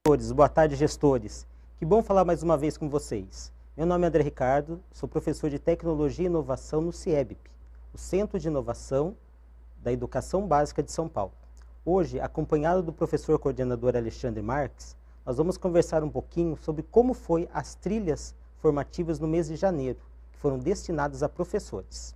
Boa tarde, gestores. Que bom falar mais uma vez com vocês. Meu nome é André Ricardo, sou professor de Tecnologia e Inovação no CIEBP, o Centro de Inovação da Educação Básica de São Paulo. Hoje, acompanhado do professor coordenador Alexandre Marques, nós vamos conversar um pouquinho sobre como foi as trilhas formativas no mês de janeiro, que foram destinadas a professores.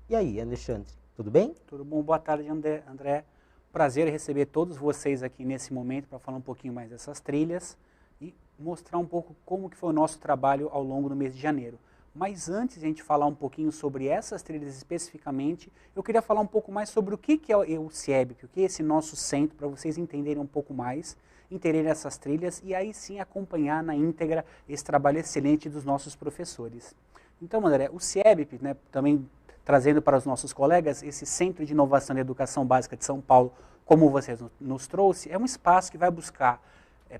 E aí, Alexandre, tudo bem? Tudo bom, boa tarde, André. Prazer em receber todos vocês aqui nesse momento para falar um pouquinho mais dessas trilhas e mostrar um pouco como que foi o nosso trabalho ao longo do mês de janeiro. Mas antes de a gente falar um pouquinho sobre essas trilhas especificamente, eu queria falar um pouco mais sobre o que é o CIEBP, o que é esse nosso centro, para vocês entenderem um pouco mais, entenderem essas trilhas e aí sim acompanhar na íntegra esse trabalho excelente dos nossos professores. Então, André, o CIEBP, né, também trazendo para os nossos colegas, esse Centro de Inovação e Educação Básica de São Paulo, como você nos trouxe, é um espaço que vai buscar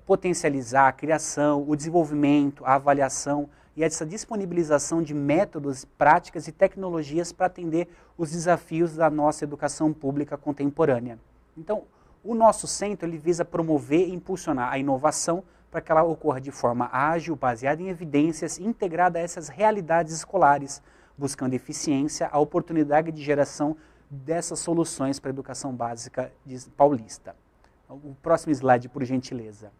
potencializar a criação, o desenvolvimento, a avaliação e essa disponibilização de métodos, práticas e tecnologias para atender os desafios da nossa educação pública contemporânea. Então, o nosso centro ele visa promover e impulsionar a inovação para que ela ocorra de forma ágil, baseada em evidências, integrada a essas realidades escolares, buscando eficiência, a oportunidade de geração dessas soluções para a educação básica paulista. O próximo slide, por gentileza.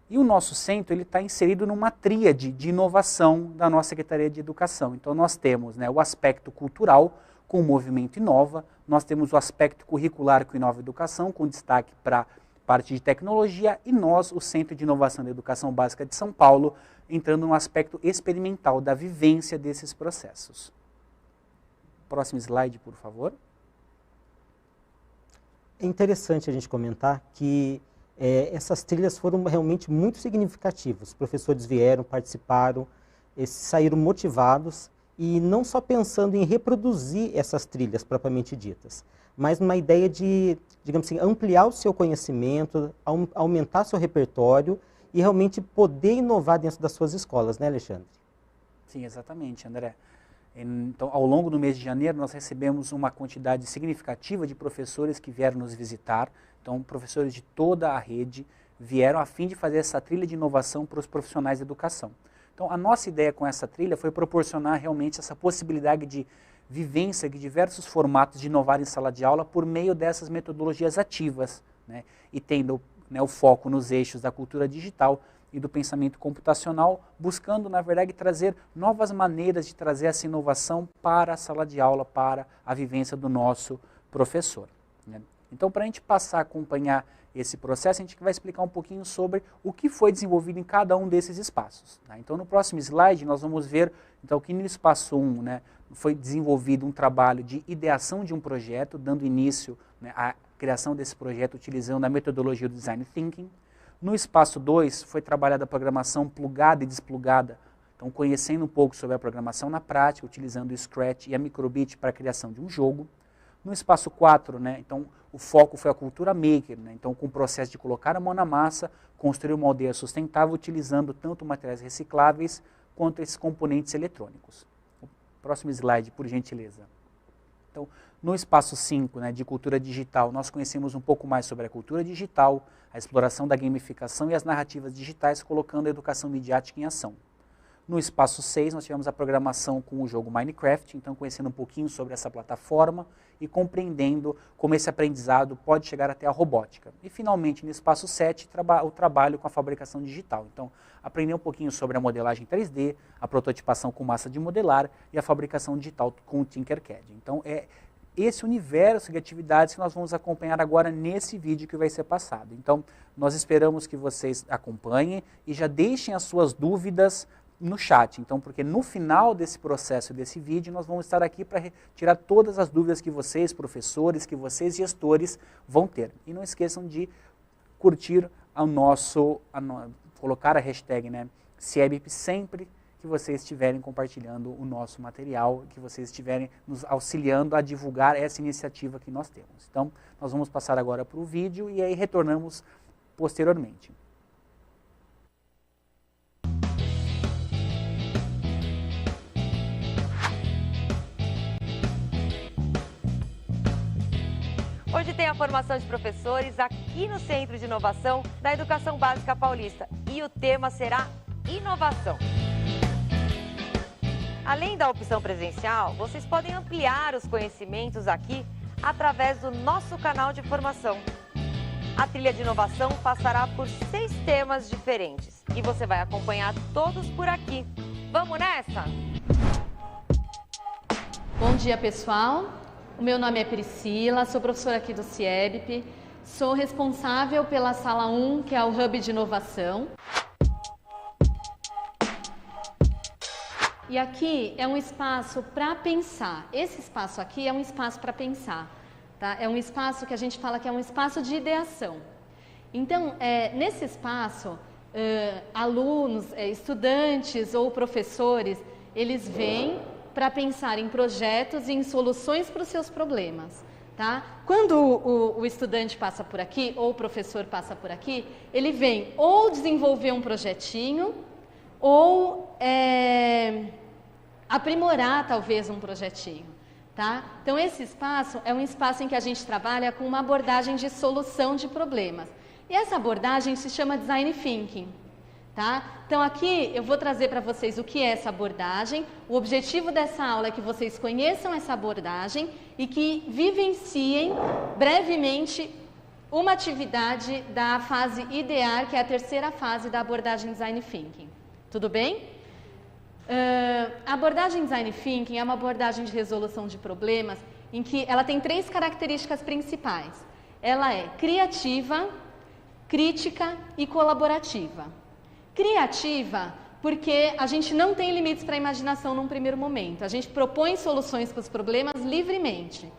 E o nosso centro está inserido numa tríade de inovação da nossa Secretaria de Educação. Então nós temos, né, o aspecto cultural com o Movimento Inova, nós temos o aspecto curricular com Inova Educação, com destaque para parte de tecnologia, e nós, o Centro de Inovação da Educação Básica de São Paulo, entrando no aspecto experimental da vivência desses processos. Próximo slide, por favor. É interessante a gente comentar que essas trilhas foram realmente muito significativas. Os professores vieram, participaram, saíram motivados e não só pensando em reproduzir essas trilhas propriamente ditas, mas numa ideia de, digamos assim, ampliar o seu conhecimento, aumentar seu repertório e realmente poder inovar dentro das suas escolas, né, Alexandre? Sim, exatamente, André. Então, ao longo do mês de janeiro, nós recebemos uma quantidade significativa de professores que vieram nos visitar. Então, professores de toda a rede vieram a fim de fazer essa trilha de inovação para os profissionais da educação. Então, a nossa ideia com essa trilha foi proporcionar realmente essa possibilidade de vivência de diversos formatos de inovar em sala de aula por meio dessas metodologias ativas, né, e tendo, né, o foco nos eixos da cultura digital e do pensamento computacional, buscando, na verdade, trazer novas maneiras de trazer essa inovação para a sala de aula, para a vivência do nosso professor, né. Então, para a gente passar a acompanhar esse processo, a gente vai explicar um pouquinho sobre o que foi desenvolvido em cada um desses espaços, tá? Então, no próximo slide, nós vamos ver então, que no espaço 1, né, foi desenvolvido um trabalho de ideação de um projeto, dando início, né, à criação desse projeto utilizando a metodologia do Design Thinking. No espaço 2, foi trabalhada a programação plugada e desplugada, então conhecendo um pouco sobre a programação na prática, utilizando o Scratch e a Microbit para a criação de um jogo. No espaço 4, né, então, o foco foi a cultura maker, né, então com o processo de colocar a mão na massa, construir uma aldeia sustentável utilizando tanto materiais recicláveis quanto esses componentes eletrônicos. Próximo slide, por gentileza. Então, no espaço 5, né, de cultura digital, nós conhecemos um pouco mais sobre a cultura digital, a exploração da gamificação e as narrativas digitais, colocando a educação midiática em ação. No espaço 6, nós tivemos a programação com o jogo Minecraft, então conhecendo um pouquinho sobre essa plataforma e compreendendo como esse aprendizado pode chegar até a robótica. E finalmente, no espaço 7, o trabalho com a fabricação digital. Então, aprender um pouquinho sobre a modelagem 3D, a prototipação com massa de modelar e a fabricação digital com o Tinkercad. Então, é esse universo de atividades que nós vamos acompanhar agora nesse vídeo que vai ser passado. Então, nós esperamos que vocês acompanhem e já deixem as suas dúvidas no chat, então, porque no final desse processo, desse vídeo, nós vamos estar aqui para tirar todas as dúvidas que vocês, professores, que vocês, gestores, vão ter. E não esqueçam de curtir colocar a hashtag, né, CIEBP sempre que vocês estiverem compartilhando o nosso material, que vocês estiverem nos auxiliando a divulgar essa iniciativa que nós temos. Então, nós vamos passar agora para o vídeo e aí retornamos posteriormente. Oi Hoje tem a formação de professores aqui no Centro de Inovação da Educação Básica Paulista e o tema será inovação. Além da opção presencial, vocês podem ampliar os conhecimentos aqui através do nosso canal de formação. A trilha de inovação passará por 6 temas diferentes e você vai acompanhar todos por aqui. Vamos nessa? Bom dia, pessoal. O meu nome é Priscila, sou professora aqui do CIEBP, sou responsável pela Sala 1, que é o Hub de Inovação. E aqui é um espaço para pensar. Esse espaço aqui é um espaço para pensar, tá? É um espaço que a gente fala que é um espaço de ideação. Então, nesse espaço, alunos, estudantes ou professores, eles vêm para pensar em projetos e em soluções para os seus problemas, tá? Quando o estudante passa por aqui, ou o professor passa por aqui, ele vem ou desenvolver um projetinho, ou aprimorar talvez um projetinho, tá? Então esse espaço é um espaço em que a gente trabalha com uma abordagem de solução de problemas. E essa abordagem se chama Design Thinking. Tá? Então aqui eu vou trazer para vocês o que é essa abordagem. O objetivo dessa aula é que vocês conheçam essa abordagem e que vivenciem brevemente uma atividade da fase IDEAR, que é a terceira fase da abordagem Design Thinking. Tudo bem? A abordagem Design Thinking é uma abordagem de resolução de problemas em que ela tem 3 características principais. Ela é criativa, crítica e colaborativa. Criativa, porque a gente não tem limites para a imaginação num primeiro momento. A gente propõe soluções para os problemas livremente.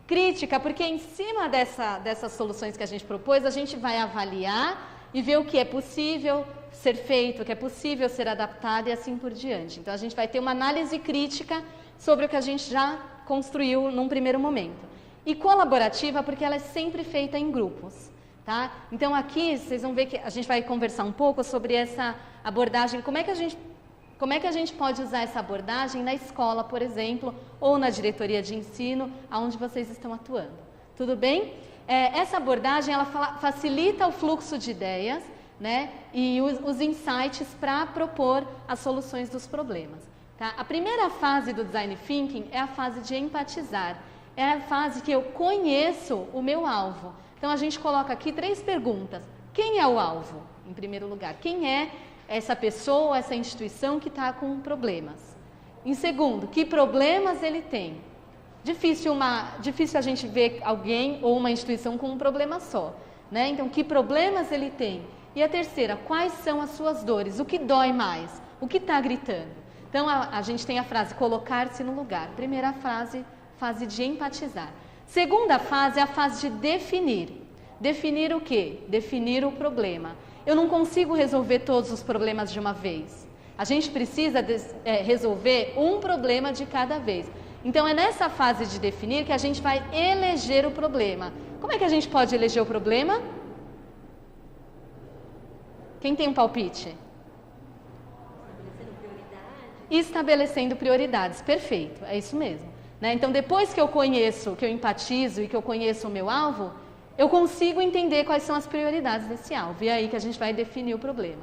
Crítica, porque em cima dessas soluções que a gente propôs, a gente vai avaliar e ver o que é possível ser feito, o que é possível ser adaptado e assim por diante. Então, a gente vai ter uma análise crítica sobre o que a gente já construiu num primeiro momento. E colaborativa, porque ela é sempre feita em grupos. Tá? Então aqui vocês vão ver que a gente vai conversar um pouco sobre essa abordagem, como é que a gente pode usar essa abordagem na escola, por exemplo, ou na diretoria de ensino, onde vocês estão atuando. Tudo bem? Essa abordagem ela facilita o fluxo de ideias, né, e os insights para propor as soluções dos problemas. Tá? A primeira fase do Design Thinking é a fase de empatizar. É a fase que eu conheço o meu alvo. Então, a gente coloca aqui 3 perguntas. Quem é o alvo, em primeiro lugar? Quem é essa pessoa, essa instituição que está com problemas? Em segundo, que problemas ele tem? Difícil a gente ver alguém ou uma instituição com um problema só, né? Então, que problemas ele tem? E a terceira, quais são as suas dores? O que dói mais? O que está gritando? Então, a gente tem a frase colocar-se no lugar. Primeira frase, fase de empatizar. Segunda fase é a fase de definir. Definir o quê? Definir o problema. Eu não consigo resolver todos os problemas de uma vez. A gente precisa resolver um problema de cada vez. Então é nessa fase de definir que a gente vai eleger o problema. Como é que a gente pode eleger o problema? Quem tem um palpite? Estabelecendo prioridades. Perfeito, é isso mesmo. Né? Então, depois que eu conheço, que eu empatizo e que eu conheço o meu alvo, eu consigo entender quais são as prioridades desse alvo. E é aí que a gente vai definir o problema.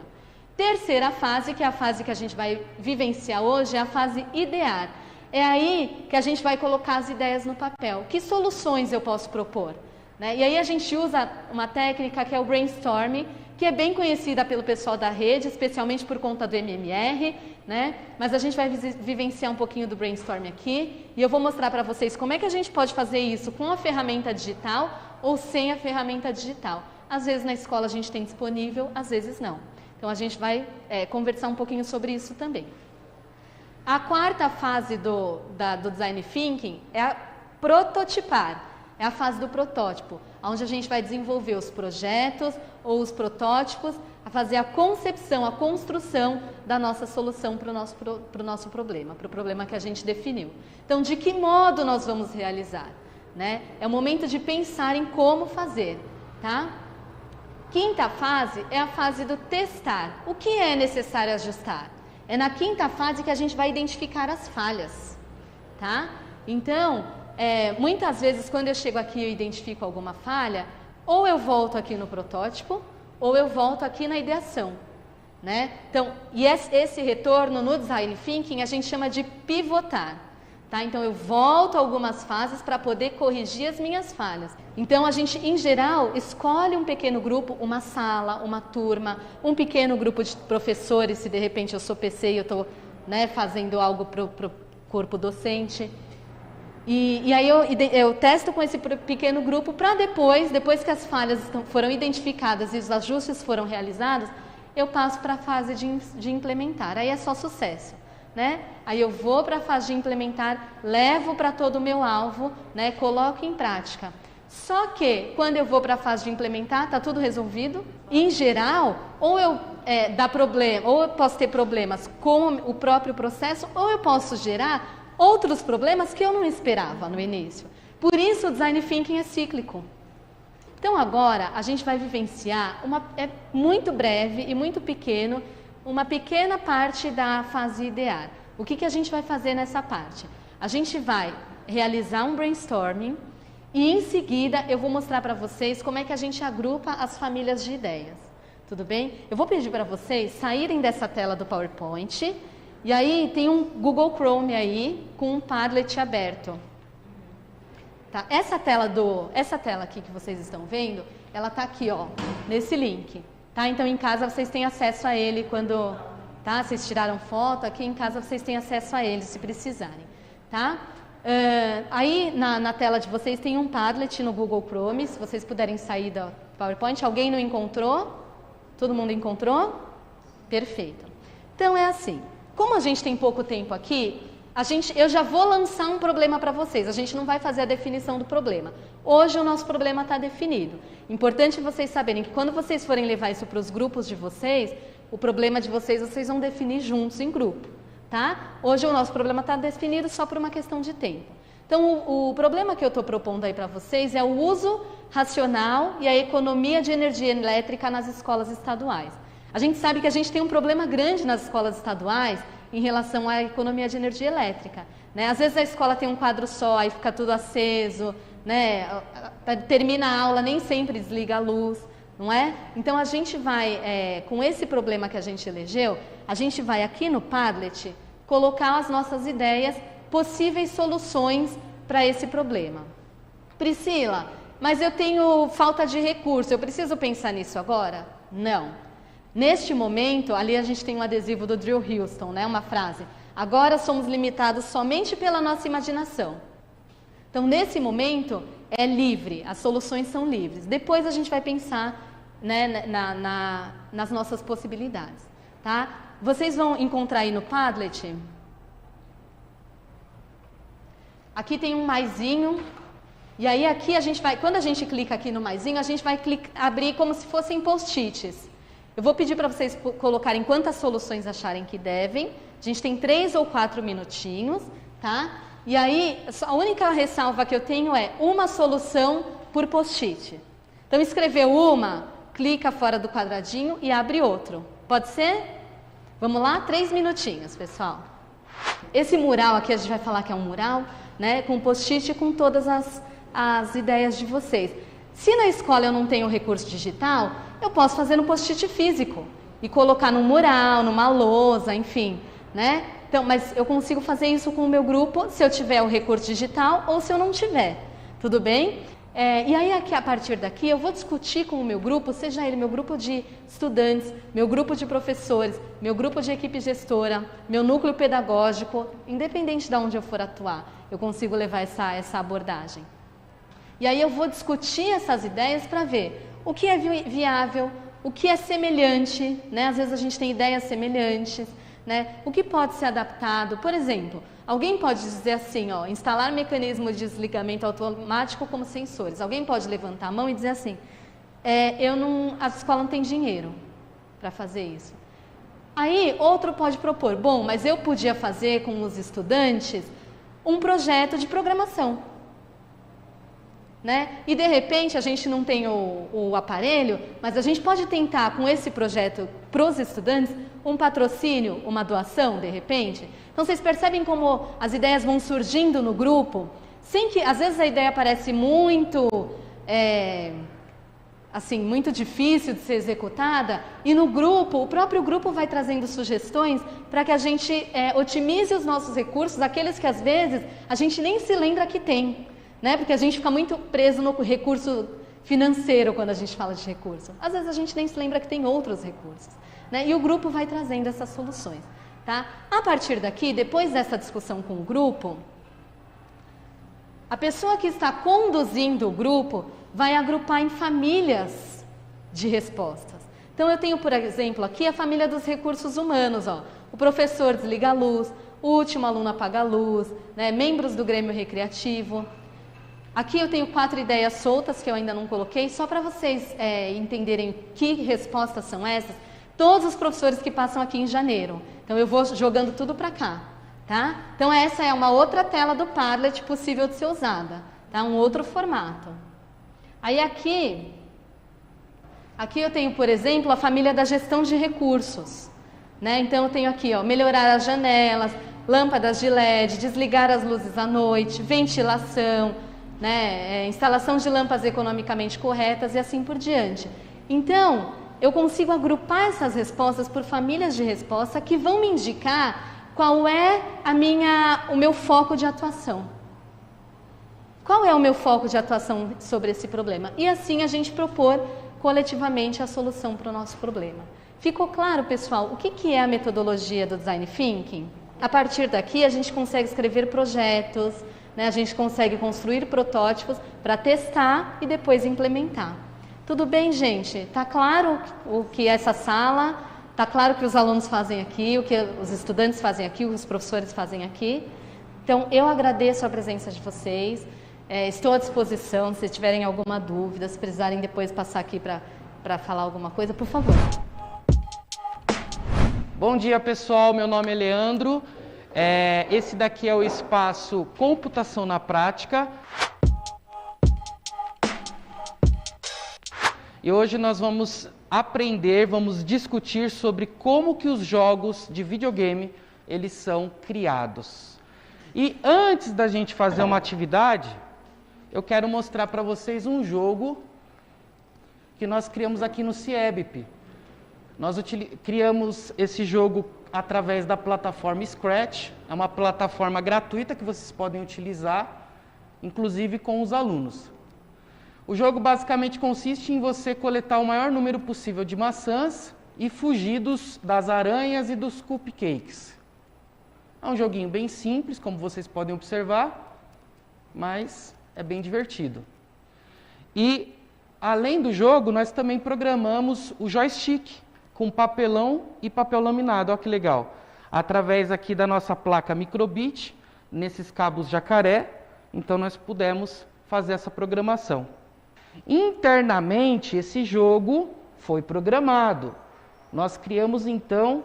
Terceira fase, que é a fase que a gente vai vivenciar hoje, é a fase idear. É aí que a gente vai colocar as ideias no papel. Que soluções eu posso propor? Né? E aí a gente usa uma técnica que é o brainstorming, que é bem conhecida pelo pessoal da rede, especialmente por conta do MMR, né? Mas a gente vai vivenciar um pouquinho do brainstorming aqui e eu vou mostrar para vocês como é que a gente pode fazer isso com a ferramenta digital ou sem a ferramenta digital. Às vezes na escola a gente tem disponível, às vezes não. Então a gente vai conversar um pouquinho sobre isso também. A quarta fase do Design Thinking é a prototipar. É a fase do protótipo, onde a gente vai desenvolver os projetos ou os protótipos, a fazer a concepção, a construção da nossa solução para o nosso problema, para o problema que a gente definiu. Então, de que modo nós vamos realizar? Né? É o momento de pensar em como fazer. Tá? Quinta fase é a fase do testar. O que é necessário ajustar? É na quinta fase que a gente vai identificar as falhas. Tá? Então, muitas vezes quando eu chego aqui e identifico alguma falha, ou eu volto aqui no protótipo, ou eu volto aqui na ideação. Né? Então, e esse retorno no Design Thinking a gente chama de pivotar. Tá? Então, eu volto algumas fases para poder corrigir as minhas falhas. Então, a gente, em geral, escolhe um pequeno grupo, uma sala, uma turma, um pequeno grupo de professores, se de repente eu sou PC e eu estou, né, fazendo algo para o corpo docente. E aí eu testo com esse pequeno grupo para depois que as falhas foram identificadas e os ajustes foram realizados, eu passo para a fase de implementar. Aí é só sucesso. Né? Aí eu vou para a fase de implementar, levo para todo o meu alvo, né? Coloco em prática. Só que quando eu vou para a fase de implementar, está tudo resolvido. Em geral, ou dá problema, ou eu posso ter problemas com o próprio processo, ou eu posso gerar outros problemas que eu não esperava no início. Por isso o Design Thinking é cíclico. Então agora a gente vai vivenciar, é muito breve e muito pequeno, uma pequena parte da fase idear. O que a gente vai fazer nessa parte? A gente vai realizar um brainstorming e em seguida eu vou mostrar para vocês como é que a gente agrupa as famílias de ideias. Tudo bem? Eu vou pedir para vocês saírem dessa tela do PowerPoint e aí tem um Google Chrome aí com um Padlet aberto. Tá? Essa tela aqui que vocês estão vendo, ela está aqui, ó, nesse link. Tá? Então, em casa vocês têm acesso a ele quando, tá? Vocês tiraram foto, aqui em casa vocês têm acesso a ele se precisarem. Tá? Aí na tela de vocês tem um Padlet no Google Chrome, se vocês puderem sair do PowerPoint. Alguém não encontrou? Todo mundo encontrou? Perfeito. Então é assim, como a gente tem pouco tempo aqui, eu já vou lançar um problema para vocês, a gente não vai fazer a definição do problema. Hoje o nosso problema está definido. Importante vocês saberem que quando vocês forem levar isso para os grupos de vocês, o problema de vocês vão definir juntos em grupo. Tá? Hoje o nosso problema está definido só por uma questão de tempo. Então o problema que eu estou propondo aí para vocês é o uso racional e a economia de energia elétrica nas escolas estaduais. A gente sabe que a gente tem um problema grande nas escolas estaduais em relação à economia de energia elétrica. Né? Às vezes a escola tem um quadro só, aí fica tudo aceso, né? Termina a aula, nem sempre desliga a luz, não é? Então a gente vai, com esse problema que a gente elegeu, a gente vai aqui no Padlet colocar as nossas ideias, possíveis soluções para esse problema. Priscila, mas eu tenho falta de recurso, eu preciso pensar nisso agora? Não. Neste momento, ali a gente tem um adesivo do Drill Houston, né? Uma frase. Agora somos limitados somente pela nossa imaginação. Então, nesse momento, é livre, as soluções são livres. Depois a gente vai pensar, né, nas nossas possibilidades. Tá? Vocês vão encontrar aí no Padlet. Aqui tem um maisinho. E aí aqui a gente vai, quando a gente clica aqui no maisinho, a gente vai abrir como se fossem post-its. Eu vou pedir para vocês colocarem quantas soluções acharem que devem. A gente tem 3 ou 4 minutinhos, tá? E aí, a única ressalva que eu tenho é uma solução por post-it. Então, escreveu uma, clica fora do quadradinho e abre outro. Pode ser? Vamos lá? 3 minutinhos, pessoal. Esse mural aqui, a gente vai falar que é um mural, né? Com post-it com todas as ideias de vocês. Se na escola eu não tenho recurso digital, eu posso fazer no post-it físico e colocar num mural, numa lousa, enfim, né? Então, mas eu consigo fazer isso com o meu grupo se eu tiver o recurso digital ou se eu não tiver, tudo bem? E aí, aqui, a partir daqui, eu vou discutir com o meu grupo, seja ele meu grupo de estudantes, meu grupo de professores, meu grupo de equipe gestora, meu núcleo pedagógico, independente de onde eu for atuar, eu consigo levar essa abordagem. E aí eu vou discutir essas ideias para ver o que é viável, o que é semelhante, né? Às vezes a gente tem ideias semelhantes, né? O que pode ser adaptado. Por exemplo, alguém pode dizer assim, ó, instalar mecanismo de desligamento automático como sensores. Alguém pode levantar a mão e dizer assim, a escola não tem dinheiro para fazer isso. Aí outro pode propor, bom, mas eu podia fazer com os estudantes um projeto de programação. Né? E de repente a gente não tem o aparelho, mas a gente pode tentar com esse projeto para os estudantes um patrocínio, uma doação de repente. Então vocês percebem como as ideias vão surgindo no grupo sem que, às vezes a ideia parece muito, assim, muito difícil de ser executada, e no grupo, o próprio grupo vai trazendo sugestões para que a gente otimize os nossos recursos, aqueles que às vezes a gente nem se lembra que tem, né? Porque a gente fica muito preso no recurso financeiro quando a gente fala de recurso. Às vezes a gente nem se lembra que tem outros recursos, né? E o grupo vai trazendo essas soluções, tá? A partir daqui, depois dessa discussão com o grupo, a pessoa que está conduzindo o grupo vai agrupar em famílias de respostas. Então eu tenho, por exemplo, aqui a família dos recursos humanos, ó. O professor desliga a luz, o último aluno apaga a luz, né? Membros do Grêmio Recreativo. Aqui eu tenho 4 ideias soltas que eu ainda não coloquei, só para vocês entenderem que respostas são essas. Todos os professores que passam aqui em janeiro. Então eu vou jogando tudo para cá, tá? Então essa é uma outra tela do Padlet possível de ser usada, tá? Um outro formato. Aí aqui eu tenho, por exemplo, a família da gestão de recursos, né? Então eu tenho aqui, ó, melhorar as janelas, lâmpadas de LED, desligar as luzes à noite, ventilação, né, instalação de lâmpadas economicamente corretas e assim por diante. Então, eu consigo agrupar essas respostas por famílias de resposta que vão me indicar qual é o meu foco de atuação. Qual é o meu foco de atuação sobre esse problema? E assim a gente propor coletivamente a solução para o nosso problema. Ficou claro, pessoal, o que é a metodologia do Design Thinking? A partir daqui, a gente consegue escrever projetos, né? A gente consegue construir protótipos para testar e depois implementar. Tudo bem, gente? Tá claro o que é essa sala? Tá claro o que os alunos fazem aqui, o que os estudantes fazem aqui, o que os professores fazem aqui? Então, eu agradeço a presença de vocês. Estou à disposição, se tiverem alguma dúvida, se precisarem depois passar aqui para falar alguma coisa, por favor. Bom dia, pessoal. Meu nome é Leandro. Esse daqui é o espaço Computação na Prática. E hoje nós vamos vamos discutir sobre como que os jogos de videogame eles são criados. E antes da gente fazer uma atividade, eu quero mostrar para vocês um jogo que nós criamos aqui no CIEBP. Nós criamos esse jogo através da plataforma Scratch. É uma plataforma gratuita que vocês podem utilizar, inclusive com os alunos. O jogo basicamente consiste em você coletar o maior número possível de maçãs e fugir das aranhas e dos cupcakes. É um joguinho bem simples, como vocês podem observar, mas é bem divertido. E, além do jogo, nós também programamos o joystick com papelão e papel laminado. Olha que legal. Através aqui da nossa placa microbit, nesses cabos jacaré, então nós pudemos fazer essa programação. Internamente, esse jogo foi programado. Nós criamos, então,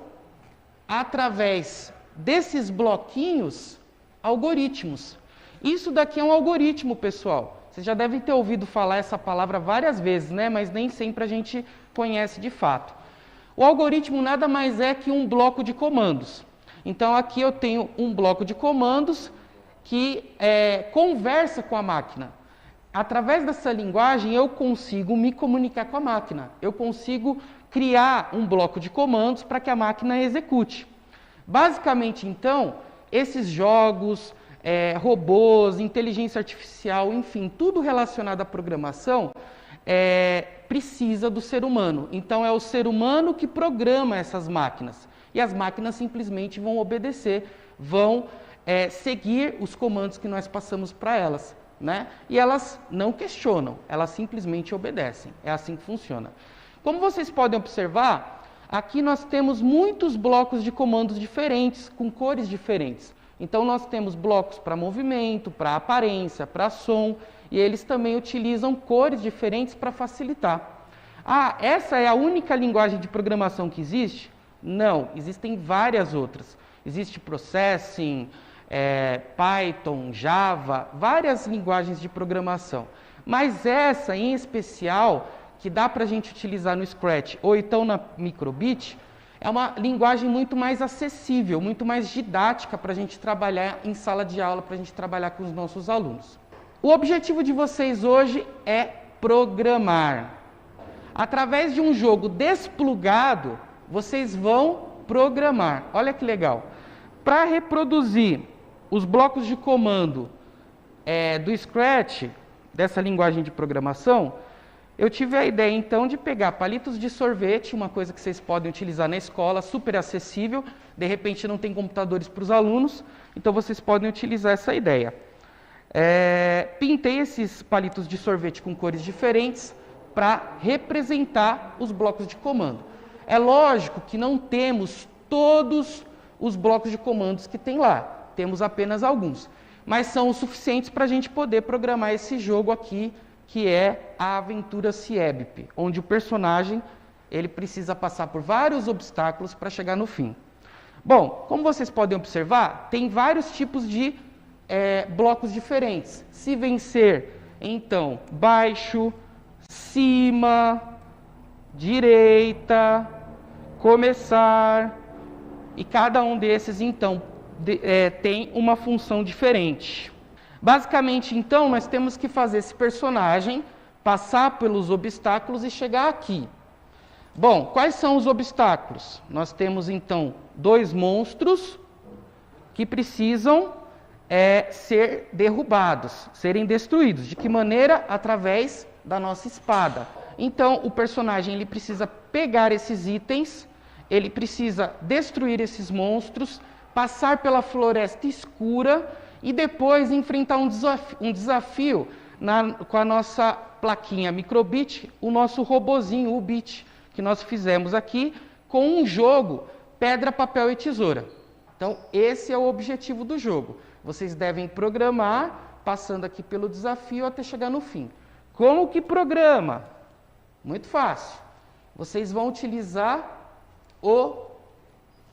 através desses bloquinhos, algoritmos. Isso daqui é um algoritmo, pessoal. Vocês já devem ter ouvido falar essa palavra várias vezes, né? Mas nem sempre a gente conhece de fato. O algoritmo nada mais é que um bloco de comandos. Então, aqui eu tenho um bloco de comandos que conversa com a máquina. Através dessa linguagem, eu consigo me comunicar com a máquina. Eu consigo criar um bloco de comandos para que a máquina execute. Basicamente, então, esses jogos, robôs, inteligência artificial, enfim, tudo relacionado à programação, precisa do ser humano. Então, é o ser humano que programa essas máquinas. E as máquinas simplesmente vão obedecer, vão seguir os comandos que nós passamos para elas, né? E elas não questionam, elas simplesmente obedecem. É assim que funciona. Como vocês podem observar, aqui nós temos muitos blocos de comandos diferentes, com cores diferentes. Então, nós temos blocos para movimento, para aparência, para som, e eles também utilizam cores diferentes para facilitar. Ah, essa é a única linguagem de programação que existe? Não, existem várias outras. Existe Processing, Python, Java, várias linguagens de programação. Mas essa, em especial, que dá para a gente utilizar no Scratch ou então na Microbit, É uma linguagem muito mais acessível, muito mais didática para a gente trabalhar em sala de aula, para a gente trabalhar com os nossos alunos. O objetivo de vocês hoje é programar. Através de um jogo desplugado, vocês vão programar. Olha que legal. Para reproduzir os blocos de comando do Scratch, dessa linguagem de programação, eu tive a ideia, então, de pegar palitos de sorvete, uma coisa que vocês podem utilizar na escola, super acessível, de repente não tem computadores para os alunos, então vocês podem utilizar essa ideia. Pintei esses palitos de sorvete com cores diferentes para representar os blocos de comando. É lógico que não temos todos os blocos de comandos que tem lá, temos apenas alguns, mas são os suficientes para a gente poder programar esse jogo aqui, que é a aventura CIEBP, onde o personagem ele precisa passar por vários obstáculos para chegar no fim. Bom, como vocês podem observar, tem vários tipos de blocos diferentes. Se vencer, então, baixo, cima, direita, começar, e cada um desses, então, tem uma função diferente. Basicamente, então, nós temos que fazer esse personagem passar pelos obstáculos e chegar aqui. Bom, quais são os obstáculos? Nós temos, então, 2 monstros que precisam ser derrubados, serem destruídos. De que maneira? Através da nossa espada. Então, o personagem ele precisa pegar esses itens, ele precisa destruir esses monstros, passar pela floresta escura e depois enfrentar um desafio com a nossa plaquinha Microbit, o nosso robozinho, o Bit, que nós fizemos aqui, com um jogo pedra, papel e tesoura. Então, esse é o objetivo do jogo. Vocês devem programar, passando aqui pelo desafio até chegar no fim. Como que programa? Muito fácil. Vocês vão utilizar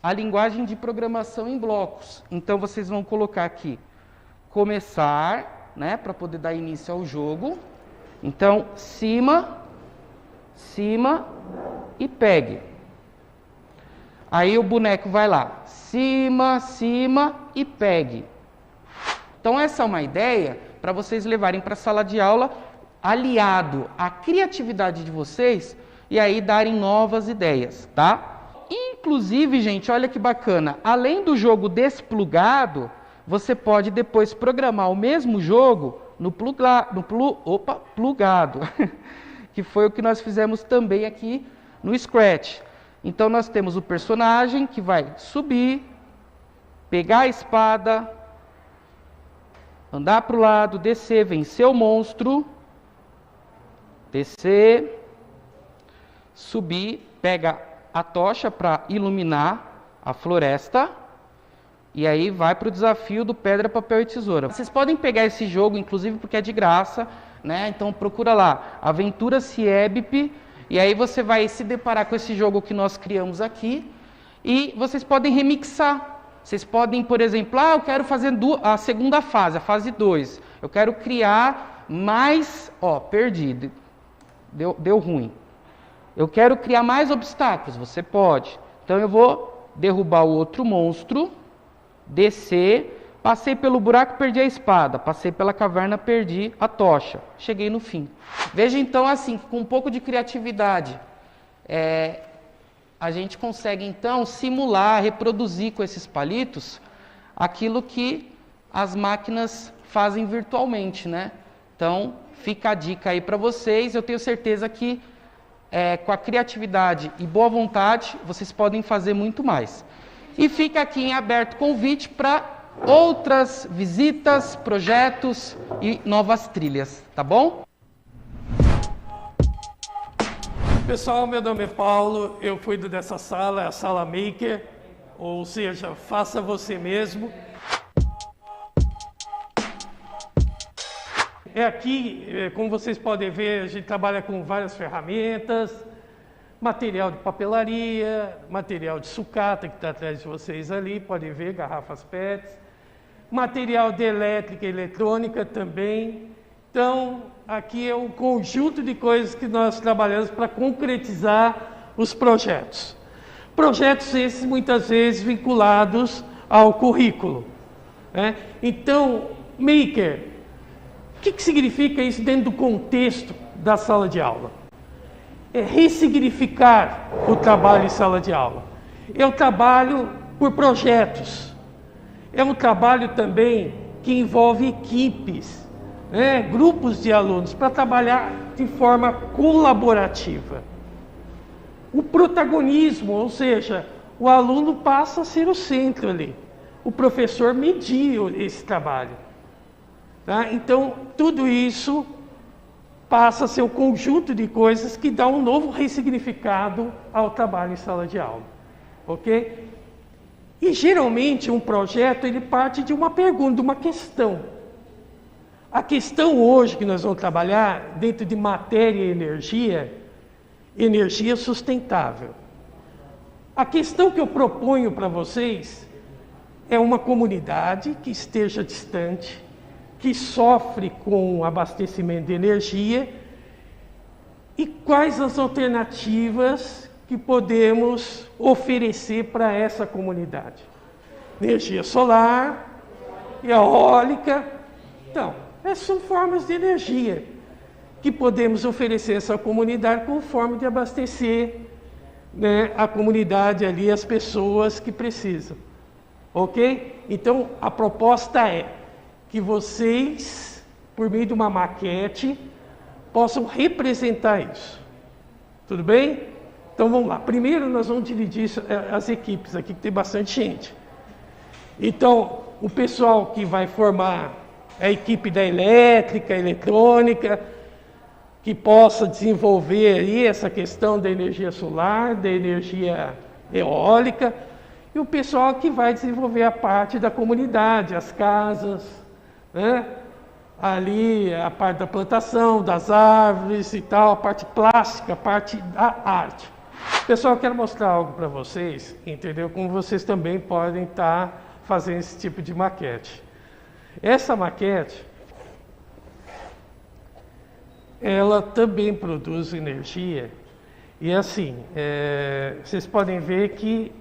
a linguagem de programação em blocos. Então, vocês vão colocar aqui começar, né, para poder dar início ao jogo. Então, cima, cima e pegue. Aí o boneco vai lá, cima, cima e pegue. Então, essa é uma ideia para vocês levarem para a sala de aula, aliado à criatividade de vocês, e aí darem novas ideias, tá? Inclusive, gente, olha que bacana, além do jogo desplugado, você pode depois programar o mesmo jogo no plugado, que foi o que nós fizemos também aqui no Scratch. Então, nós temos o personagem que vai subir, pegar a espada, andar para o lado, descer, vencer o monstro, descer, subir, pega a tocha para iluminar a floresta, e aí vai para o desafio do pedra, papel e tesoura. Vocês podem pegar esse jogo, inclusive porque é de graça, né? Então procura lá, Aventura CIEBP, e aí você vai se deparar com esse jogo que nós criamos aqui, e vocês podem remixar. Vocês podem, por exemplo, eu quero fazer a segunda fase, a fase 2. Eu quero criar mais... perdi, deu ruim. Eu quero criar mais obstáculos, você pode. Então eu vou derrubar o outro monstro, descer, passei pelo buraco, perdi a espada, passei pela caverna, perdi a tocha, cheguei no fim. Veja então assim, com um pouco de criatividade, a gente consegue então simular, reproduzir com esses palitos aquilo que as máquinas fazem virtualmente, né? Então fica a dica aí para vocês, eu tenho certeza que com a criatividade e boa vontade, vocês podem fazer muito mais. E fica aqui em aberto convite para outras visitas, projetos e novas trilhas, tá bom? Pessoal, meu nome é Paulo, eu cuido dessa sala, é a Sala Maker, ou seja, faça você mesmo. Aqui, como vocês podem ver, a gente trabalha com várias ferramentas, material de papelaria, material de sucata, que está atrás de vocês ali, podem ver, garrafas PETs, material de elétrica e eletrônica também. Então, aqui é um conjunto de coisas que nós trabalhamos para concretizar os projetos. Projetos esses muitas vezes vinculados ao currículo, né? Então, maker, o que significa isso dentro do contexto da sala de aula? É ressignificar o trabalho em sala de aula. É o trabalho por projetos. É um trabalho também que envolve equipes, né? Grupos de alunos, para trabalhar de forma colaborativa. O protagonismo, ou seja, o aluno passa a ser o centro ali. O professor medir esse trabalho. Tá? Então, tudo isso passa a ser um conjunto de coisas que dá um novo ressignificado ao trabalho em sala de aula. Ok? E geralmente um projeto ele parte de uma pergunta, de uma questão. A questão hoje que nós vamos trabalhar dentro de matéria e energia sustentável. A questão que eu proponho para vocês é uma comunidade que esteja distante, que sofre com abastecimento de energia e quais as alternativas que podemos oferecer para essa comunidade. Energia solar, eólica. Então, essas são formas de energia que podemos oferecer a essa comunidade como forma de abastecer, né, a comunidade ali, as pessoas que precisam. Ok? Então, a proposta é que vocês, por meio de uma maquete, possam representar isso. Tudo bem? Então, vamos lá. Primeiro, nós vamos dividir as equipes aqui, que tem bastante gente. Então, o pessoal que vai formar a equipe da elétrica, eletrônica, que possa desenvolver aí essa questão da energia solar, da energia eólica, e o pessoal que vai desenvolver a parte da comunidade, as casas, né? Ali a parte da plantação, das árvores e tal, a parte plástica, a parte da arte. Pessoal, eu quero mostrar algo para vocês, entendeu? Como vocês também podem estar fazendo esse tipo de maquete. Essa maquete, ela também produz energia. E assim, vocês podem ver que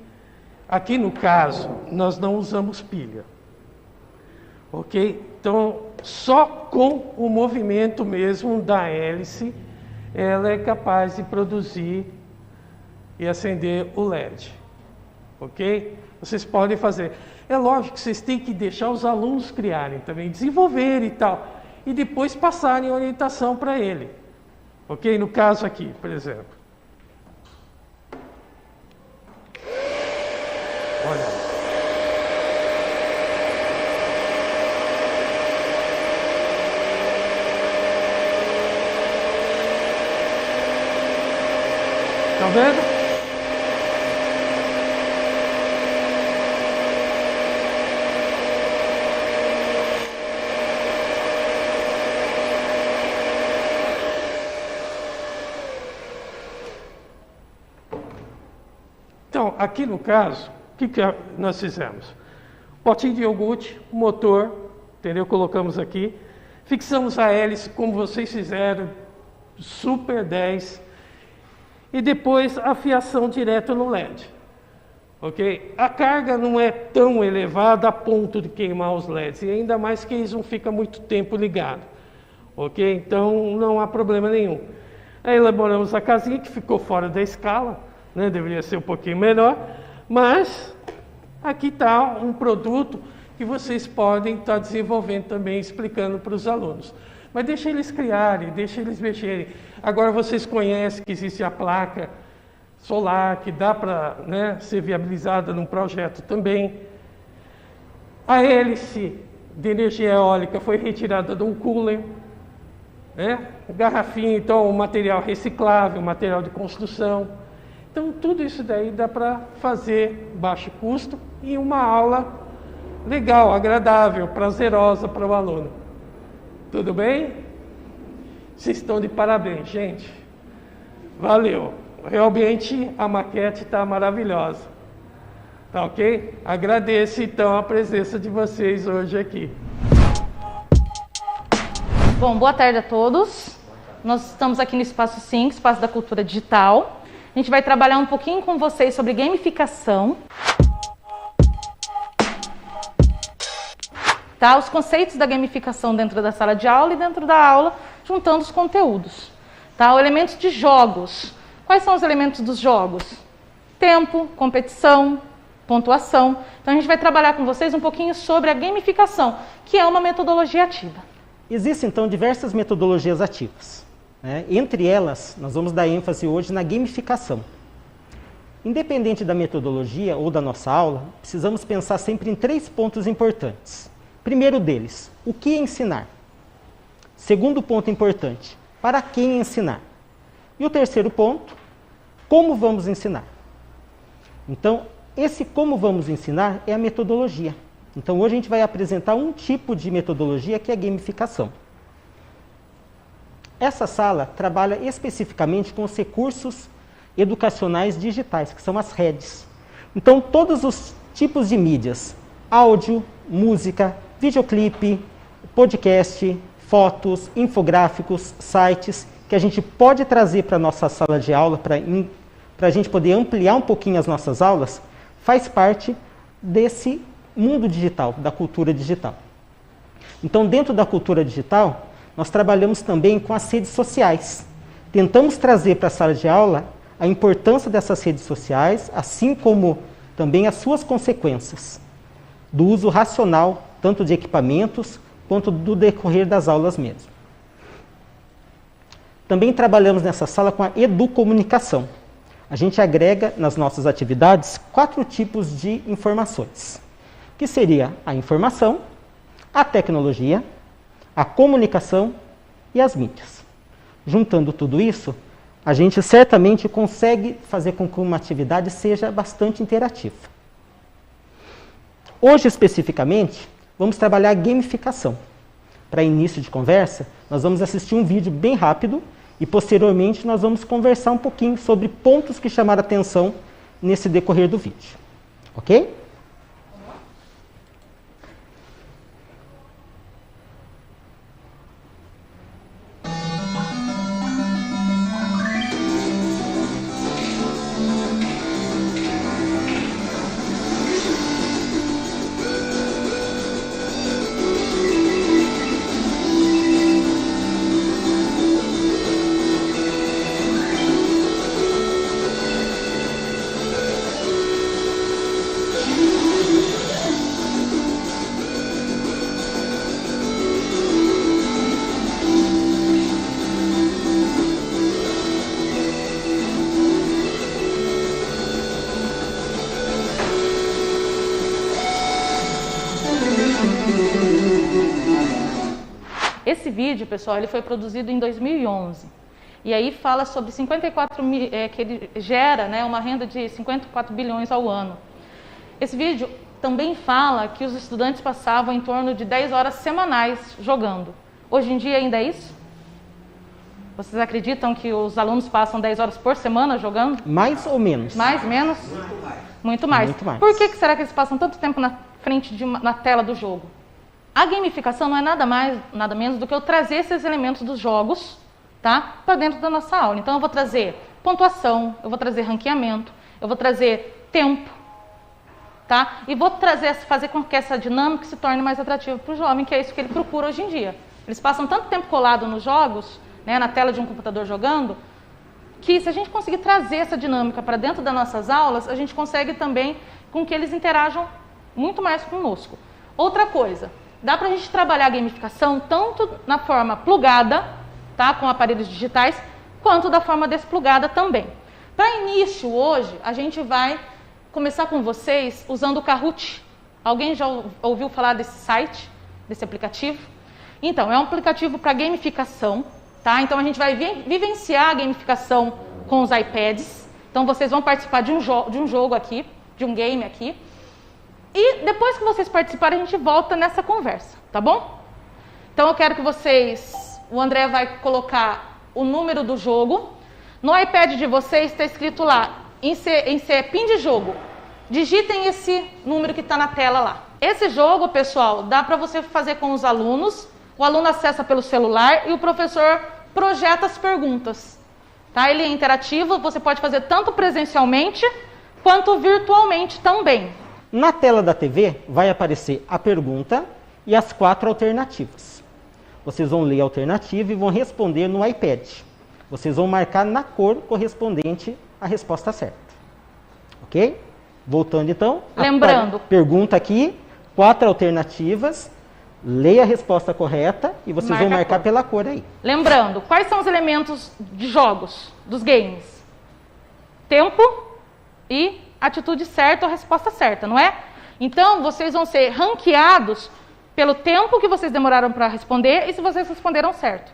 aqui no caso, nós não usamos pilha. Ok? Então, só com o movimento mesmo da hélice, ela é capaz de produzir e acender o LED. Ok? Vocês podem fazer. É lógico que vocês têm que deixar os alunos criarem também, desenvolverem e tal, e depois passarem a orientação para ele. Ok? No caso aqui, por exemplo. Olha. Estão vendo? Então, aqui no caso, o que nós fizemos? Potinho de iogurte, motor, entendeu? Colocamos aqui. Fixamos a hélice, como vocês fizeram, Super 10. E depois a fiação direto no LED. Ok? A carga não é tão elevada a ponto de queimar os LEDs. E ainda mais que eles não ficam muito tempo ligados. Ok? Então não há problema nenhum. Aí elaboramos a casinha que ficou fora da escala. Né? Deveria ser um pouquinho menor. Mas aqui está um produto que vocês podem estar desenvolvendo também, explicando para os alunos. Mas deixa eles criarem, deixa eles mexerem. Agora vocês conhecem que existe a placa solar, que dá para, né, ser viabilizada num projeto também. A hélice de energia eólica foi retirada de um cooler. Né? Garrafinha, então, um material reciclável, material de construção. Então, tudo isso daí dá para fazer baixo custo e uma aula legal, agradável, prazerosa para o aluno. Tudo bem? Vocês estão de parabéns, gente. Valeu. Realmente a maquete está maravilhosa. Tá ok? Agradeço então a presença de vocês hoje aqui. Bom, boa tarde a todos. Nós estamos aqui no Espaço 5, Espaço da Cultura Digital. A gente vai trabalhar um pouquinho com vocês sobre gamificação. Tá? Os conceitos da gamificação dentro da sala de aula e dentro da aula, juntando os conteúdos. Tá? Os elementos de jogos. Quais são os elementos dos jogos? Tempo, competição, pontuação. Então a gente vai trabalhar com vocês um pouquinho sobre a gamificação, que é uma metodologia ativa. Existem então diversas metodologias ativas, né? Entre elas, nós vamos dar ênfase hoje na gamificação. Independente da metodologia ou da nossa aula, precisamos pensar sempre em 3 pontos importantes. Primeiro deles, o que ensinar? Segundo ponto importante, para quem ensinar? E o terceiro ponto, como vamos ensinar? Então, esse como vamos ensinar é a metodologia. Então, hoje a gente vai apresentar um tipo de metodologia que é a gamificação. Essa sala trabalha especificamente com os recursos educacionais digitais, que são as redes. Então, todos os tipos de mídias, áudio, música, videoclipe, podcast, fotos, infográficos, sites, que a gente pode trazer para a nossa sala de aula, para a gente poder ampliar um pouquinho as nossas aulas, faz parte desse mundo digital, da cultura digital. Então, dentro da cultura digital, nós trabalhamos também com as redes sociais. Tentamos trazer para a sala de aula a importância dessas redes sociais, assim como também as suas consequências, do uso racional, tanto de equipamentos, quanto do decorrer das aulas mesmo. Também trabalhamos nessa sala com a educomunicação. A gente agrega nas nossas atividades 4 tipos de informações, que seria a informação, a tecnologia, a comunicação e as mídias. Juntando tudo isso, a gente certamente consegue fazer com que uma atividade seja bastante interativa. Hoje, especificamente, vamos trabalhar a gamificação. Para início de conversa, nós vamos assistir um vídeo bem rápido e, posteriormente, nós vamos conversar um pouquinho sobre pontos que chamaram a atenção nesse decorrer do vídeo. Ok? Esse vídeo, pessoal, ele foi produzido em 2011. E aí fala sobre 54 que ele gera, né, uma renda de 54 bilhões ao ano. Esse vídeo também fala que os estudantes passavam em torno de 10 horas semanais jogando. Hoje em dia ainda é isso? Vocês acreditam que os alunos passam 10 horas por semana jogando? Mais ou menos? Mais, menos? Muito mais. Muito mais. Por que será que eles passam tanto tempo na frente na tela do jogo? A gamificação não é nada mais, nada menos do que eu trazer esses elementos dos jogos, tá, para dentro da nossa aula. Então eu vou trazer pontuação, eu vou trazer ranqueamento, eu vou trazer tempo, tá? E vou fazer com que essa dinâmica se torne mais atrativa para o jovem, que é isso que ele procura hoje em dia. Eles passam tanto tempo colado nos jogos, né, na tela de um computador jogando, que se a gente conseguir trazer essa dinâmica para dentro das nossas aulas, a gente consegue também com que eles interajam muito mais conosco. Outra coisa, dá para a gente trabalhar a gamificação tanto na forma plugada, tá, com aparelhos digitais, quanto da forma desplugada também. Para início hoje, a gente vai começar com vocês usando o Kahoot. Alguém já ouviu falar desse site, desse aplicativo? Então, é um aplicativo para gamificação, tá? Então, a gente vai vivenciar a gamificação com os iPads. Então, vocês vão participar de um jogo aqui, de um game aqui. E depois que vocês participarem, a gente volta nessa conversa, tá bom? Então, eu quero que o André vai colocar o número do jogo. No iPad de vocês está escrito lá, em PIN de jogo. Digitem esse número que está na tela lá. Esse jogo, pessoal, dá para você fazer com os alunos. O aluno acessa pelo celular e o professor projeta as perguntas. Tá? Ele é interativo, você pode fazer tanto presencialmente quanto virtualmente também. Na tela da TV vai aparecer a pergunta e as 4 alternativas. Vocês vão ler a alternativa e vão responder no iPad. Vocês vão marcar na cor correspondente à resposta certa. Ok? Voltando então. Lembrando. Pergunta aqui, 4 alternativas. Leia a resposta correta e vocês vão marcar pela cor aí. Lembrando, quais são os elementos de jogos, dos games? Tempo e atitude certa ou resposta certa, não é? Então, vocês vão ser ranqueados pelo tempo que vocês demoraram para responder e se vocês responderam certo.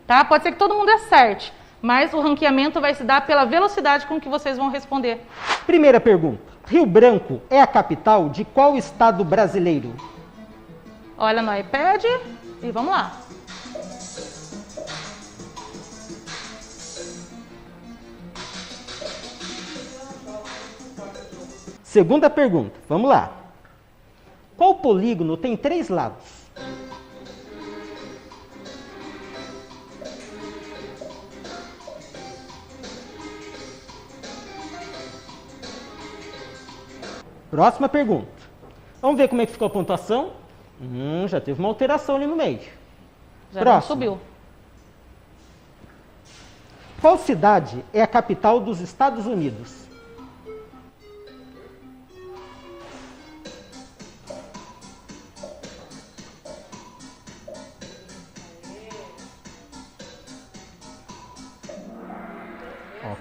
Tá? Pode ser que todo mundo acerte, mas o ranqueamento vai se dar pela velocidade com que vocês vão responder. Primeira pergunta. Rio Branco é a capital de qual estado brasileiro? Olha no iPad e vamos lá. Segunda pergunta, vamos lá. Qual polígono tem 3 lados? Próxima pergunta. Vamos ver como é que ficou a pontuação? Já teve uma alteração ali no meio. Já não subiu. Qual cidade é a capital dos Estados Unidos?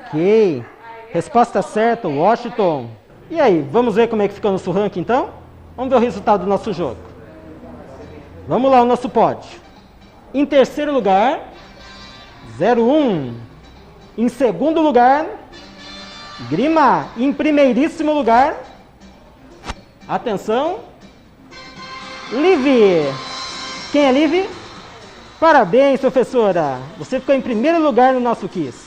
Ok. Resposta certa, Washington. E aí, vamos ver como é que ficou nosso ranking então? Vamos ver o resultado do nosso jogo. Vamos lá, o nosso pódio. Em terceiro lugar, 01. Em segundo lugar, Grima. Em primeiríssimo lugar, atenção, Liv. Quem é Liv? Parabéns, professora. Você ficou em primeiro lugar no nosso quiz.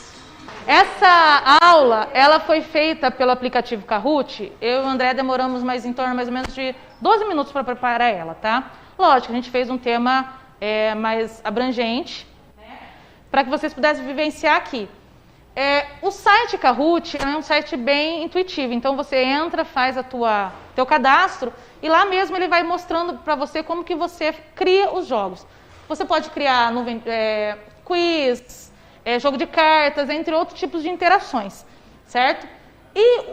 Essa aula, ela foi feita pelo aplicativo Kahoot. Eu e o André demoramos em torno mais ou menos de 12 minutos para preparar ela, tá? Lógico, a gente fez um tema mais abrangente, né, para que vocês pudessem vivenciar aqui. O site Kahoot é um site bem intuitivo, então você entra, faz teu cadastro e lá mesmo ele vai mostrando para você como que você cria os jogos. Você pode criar quiz, jogo de cartas, entre outros tipos de interações, certo? E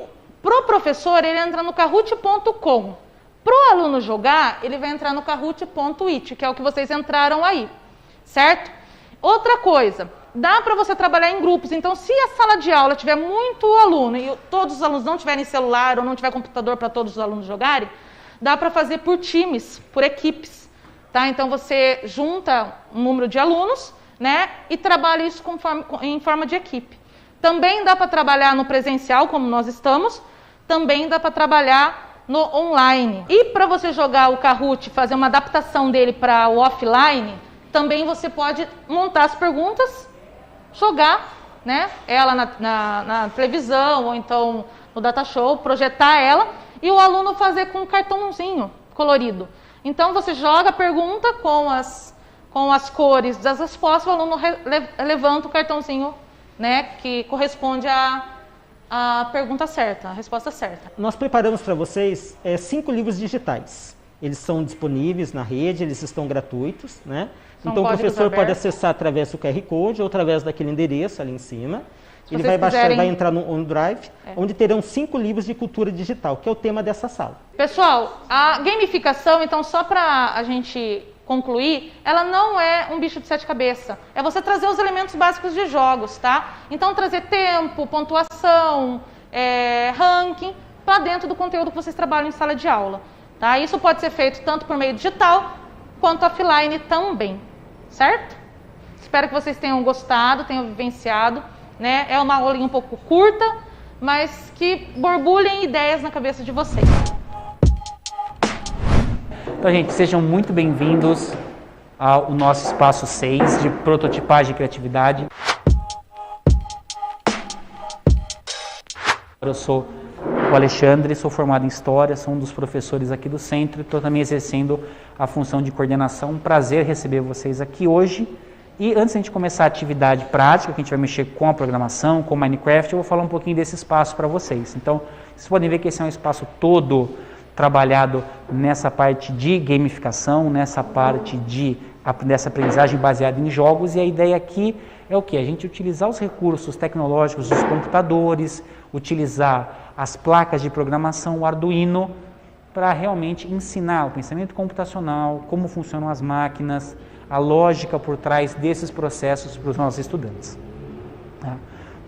pro professor, ele entra no kahoot.com. Pro aluno jogar, ele vai entrar no kahoot.it, que é o que vocês entraram aí, certo? Outra coisa, dá para você trabalhar em grupos. Então, se a sala de aula tiver muito aluno e todos os alunos não tiverem celular ou não tiver computador para todos os alunos jogarem, dá para fazer por times, por equipes, tá? Então, você junta um número de alunos, né, e trabalha isso em forma de equipe. Também dá para trabalhar no presencial, como nós estamos, também dá para trabalhar no online. E para você jogar o Kahoot, fazer uma adaptação dele para o offline, também você pode montar as perguntas, jogar, né, ela na televisão ou então no data show, projetar ela e o aluno fazer com um cartãozinho colorido. Então você joga a pergunta com as cores das respostas, o aluno levanta o cartãozinho, né, que corresponde à pergunta certa, a resposta certa. Nós preparamos para vocês 5 livros digitais. Eles são disponíveis na rede, eles estão gratuitos, né? Então o professor pode acessar através do QR Code ou através daquele endereço ali em cima. Ele vai baixar, vai entrar no OneDrive, onde terão 5 livros de cultura digital, que é o tema dessa sala. Pessoal, a gamificação, então, só para a gente concluir, ela não é um bicho de 7 cabeças. É você trazer os elementos básicos de jogos, tá? Então, trazer tempo, pontuação, ranking, para dentro do conteúdo que vocês trabalham em sala de aula, tá? Isso pode ser feito tanto por meio digital, quanto offline também, certo? Espero que vocês tenham gostado, tenham vivenciado, né? É uma aulinha um pouco curta, mas que borbulhem ideias na cabeça de vocês. Então, gente, sejam muito bem-vindos ao nosso espaço 6 de prototipagem e criatividade. Eu sou o Alexandre, sou formado em História, sou um dos professores aqui do centro e estou também exercendo a função de coordenação. Um prazer receber vocês aqui hoje E antes de a gente começar a atividade prática, que a gente vai mexer com a programação, com Minecraft, eu vou falar um pouquinho desse espaço para vocês. Então, vocês podem ver que esse é um espaço todo trabalhado nessa parte de gamificação, nessa parte dessa aprendizagem baseada em jogos, e a ideia aqui é o quê? A gente utilizar os recursos tecnológicos dos computadores, utilizar as placas de programação, o Arduino, para realmente ensinar o pensamento computacional, como funcionam as máquinas, a lógica por trás desses processos para os nossos estudantes. Tá?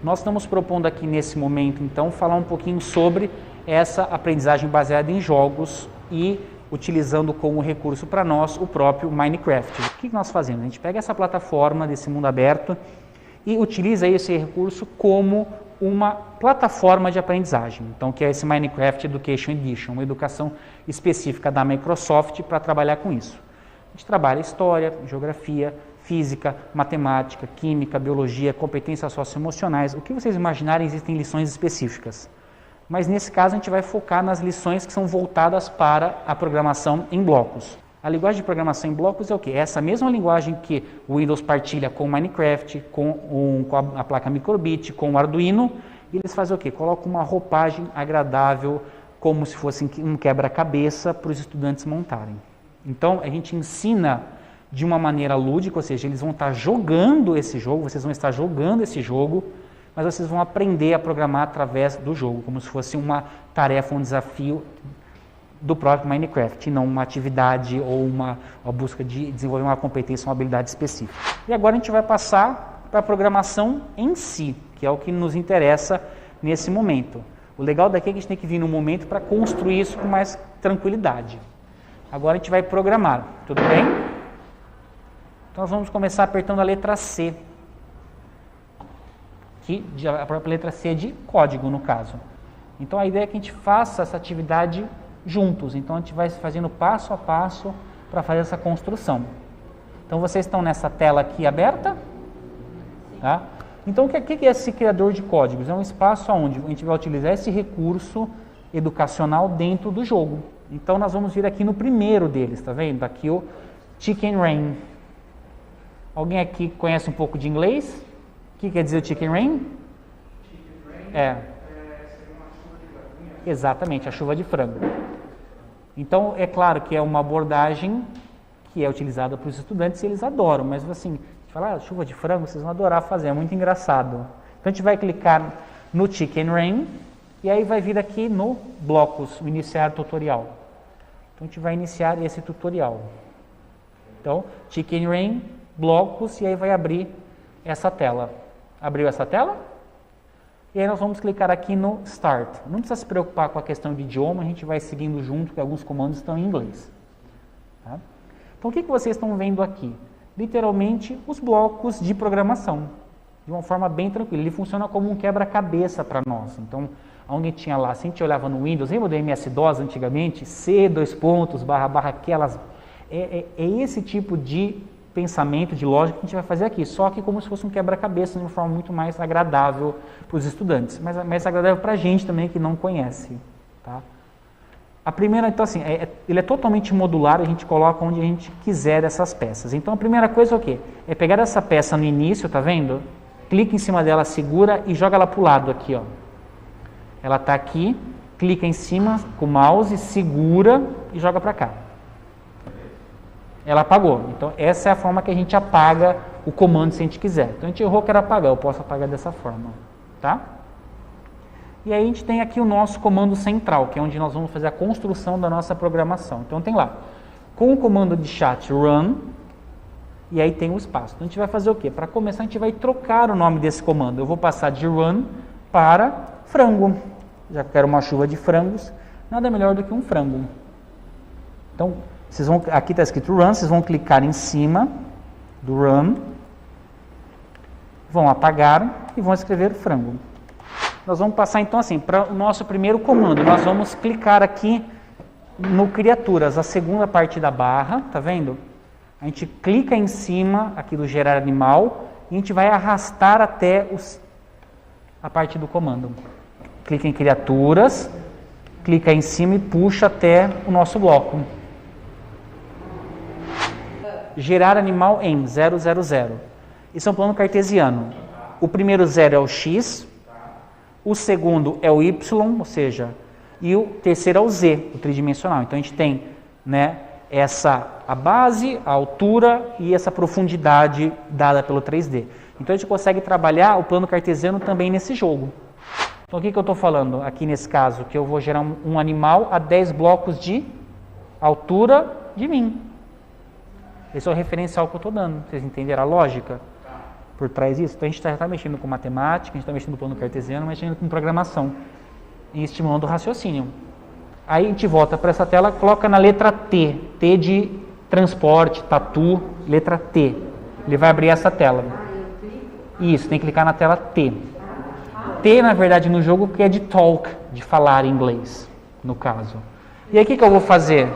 Nós estamos propondo aqui nesse momento, então, falar um pouquinho sobre essa aprendizagem baseada em jogos e utilizando como recurso para nós o próprio Minecraft. O que nós fazemos? A gente pega essa plataforma desse mundo aberto e utiliza esse recurso como uma plataforma de aprendizagem, então que é esse Minecraft Education Edition, uma educação específica da Microsoft para trabalhar com isso. A gente trabalha história, geografia, física, matemática, química, biologia, competências socioemocionais, o que vocês imaginarem, existem lições específicas. Mas nesse caso a gente vai focar nas lições que são voltadas para a programação em blocos. A linguagem de programação em blocos é o quê? É essa mesma linguagem que o Windows partilha com o Minecraft, com a placa microbit, com o Arduino, e eles fazem o quê? Colocam uma roupagem agradável, como se fosse um quebra-cabeça para os estudantes montarem. Então, a gente ensina de uma maneira lúdica, ou seja, eles vão estar jogando esse jogo, vocês vão estar jogando esse jogo, mas vocês vão aprender a programar através do jogo, como se fosse uma tarefa, um desafio do próprio Minecraft, e não uma atividade ou uma busca de desenvolver uma competência, uma habilidade específica. E agora a gente vai passar para a programação em si, que é o que nos interessa nesse momento. O legal daqui é que a gente tem que vir no momento para construir isso com mais tranquilidade. Agora a gente vai programar, tudo bem? Então nós vamos começar apertando a letra C, a própria letra C é de código no caso. Então a ideia é que a gente faça essa atividade juntos, então a gente vai fazendo passo a passo para fazer essa construção. Então vocês estão nessa tela aqui aberta? Tá? Então o que é esse criador de códigos? É um espaço onde a gente vai utilizar esse recurso educacional dentro do jogo. Então nós vamos vir aqui no primeiro deles, tá vendo? Aqui o Chicken Rain. Alguém aqui conhece um pouco de inglês? O que quer dizer o Chicken Rain? Exatamente, a chuva de frango. Então, é claro que é uma abordagem que é utilizada para os estudantes e eles adoram, mas assim, a gente fala, chuva de frango, vocês vão adorar fazer, é muito engraçado. Então, a gente vai clicar no Chicken Rain e aí vai vir aqui no blocos, o iniciar tutorial. Então, a gente vai iniciar esse tutorial. Então, Chicken Rain, blocos, e aí vai abrir essa tela. Abriu essa tela? E aí nós vamos clicar aqui no Start. Não precisa se preocupar com a questão de idioma, a gente vai seguindo junto, porque alguns comandos estão em inglês. Tá? Então o que vocês estão vendo aqui? Literalmente os blocos de programação, de uma forma bem tranquila. Ele funciona como um quebra-cabeça para nós. Então, onde tinha lá, se a gente olhava no Windows, lembra do MS-DOS antigamente? C, .. aquelas... É esse tipo de pensamento, de lógica que a gente vai fazer aqui, só que como se fosse um quebra-cabeça de uma forma muito mais agradável para os estudantes, mas mais agradável para a gente também que não conhece. Tá? A primeira, então assim, ele é totalmente modular, a gente coloca onde a gente quiser essas peças. Então a primeira coisa é o quê? É pegar essa peça no início, tá vendo? Clica em cima dela, segura e joga ela para o lado aqui, ó. Ela está aqui, clica em cima com o mouse, segura e joga para cá. Ela apagou. Então, essa é a forma que a gente apaga o comando se a gente quiser. Então, a gente errou que era apagar, eu posso apagar dessa forma. Tá? E aí, a gente tem aqui o nosso comando central, que é onde nós vamos fazer a construção da nossa programação. Então, tem lá, com o comando de chat run, e aí tem o espaço. Então, a gente vai fazer o quê? Para começar, a gente vai trocar o nome desse comando. Eu vou passar de run para frango. Já quero uma chuva de frangos, nada melhor do que um frango. Então, aqui está escrito run, vocês vão clicar em cima do run, vão apagar e vão escrever frango. Nós vamos passar então assim, para o nosso primeiro comando, nós vamos clicar aqui no criaturas, a segunda parte da barra, tá vendo? A gente clica em cima aqui do gerar animal e a gente vai arrastar até a parte do comando. Clica em criaturas, clica em cima e puxa até o nosso bloco. Gerar animal em 000. Esse é um plano cartesiano. O primeiro zero é o x, o segundo é o y, ou seja, e o terceiro é o z, o tridimensional. Então a gente tem, né, a base, a altura e essa profundidade dada pelo 3D. Então a gente consegue trabalhar o plano cartesiano também nesse jogo. Então o que eu estou falando aqui nesse caso? Que eu vou gerar um animal a 10 blocos de altura de mim. Esse é o referencial que eu estou dando. Vocês entenderam a lógica por trás disso? Então a gente já está mexendo com matemática, a gente está mexendo no plano cartesiano, mexendo com programação e estimulando o raciocínio. Aí a gente volta para essa tela, coloca na letra T. T de transporte, tatu, letra T. Ele vai abrir essa tela. Isso, tem que clicar na tela T. T, na verdade, no jogo que é de talk, de falar em inglês, no caso. E aí o que eu vou fazer?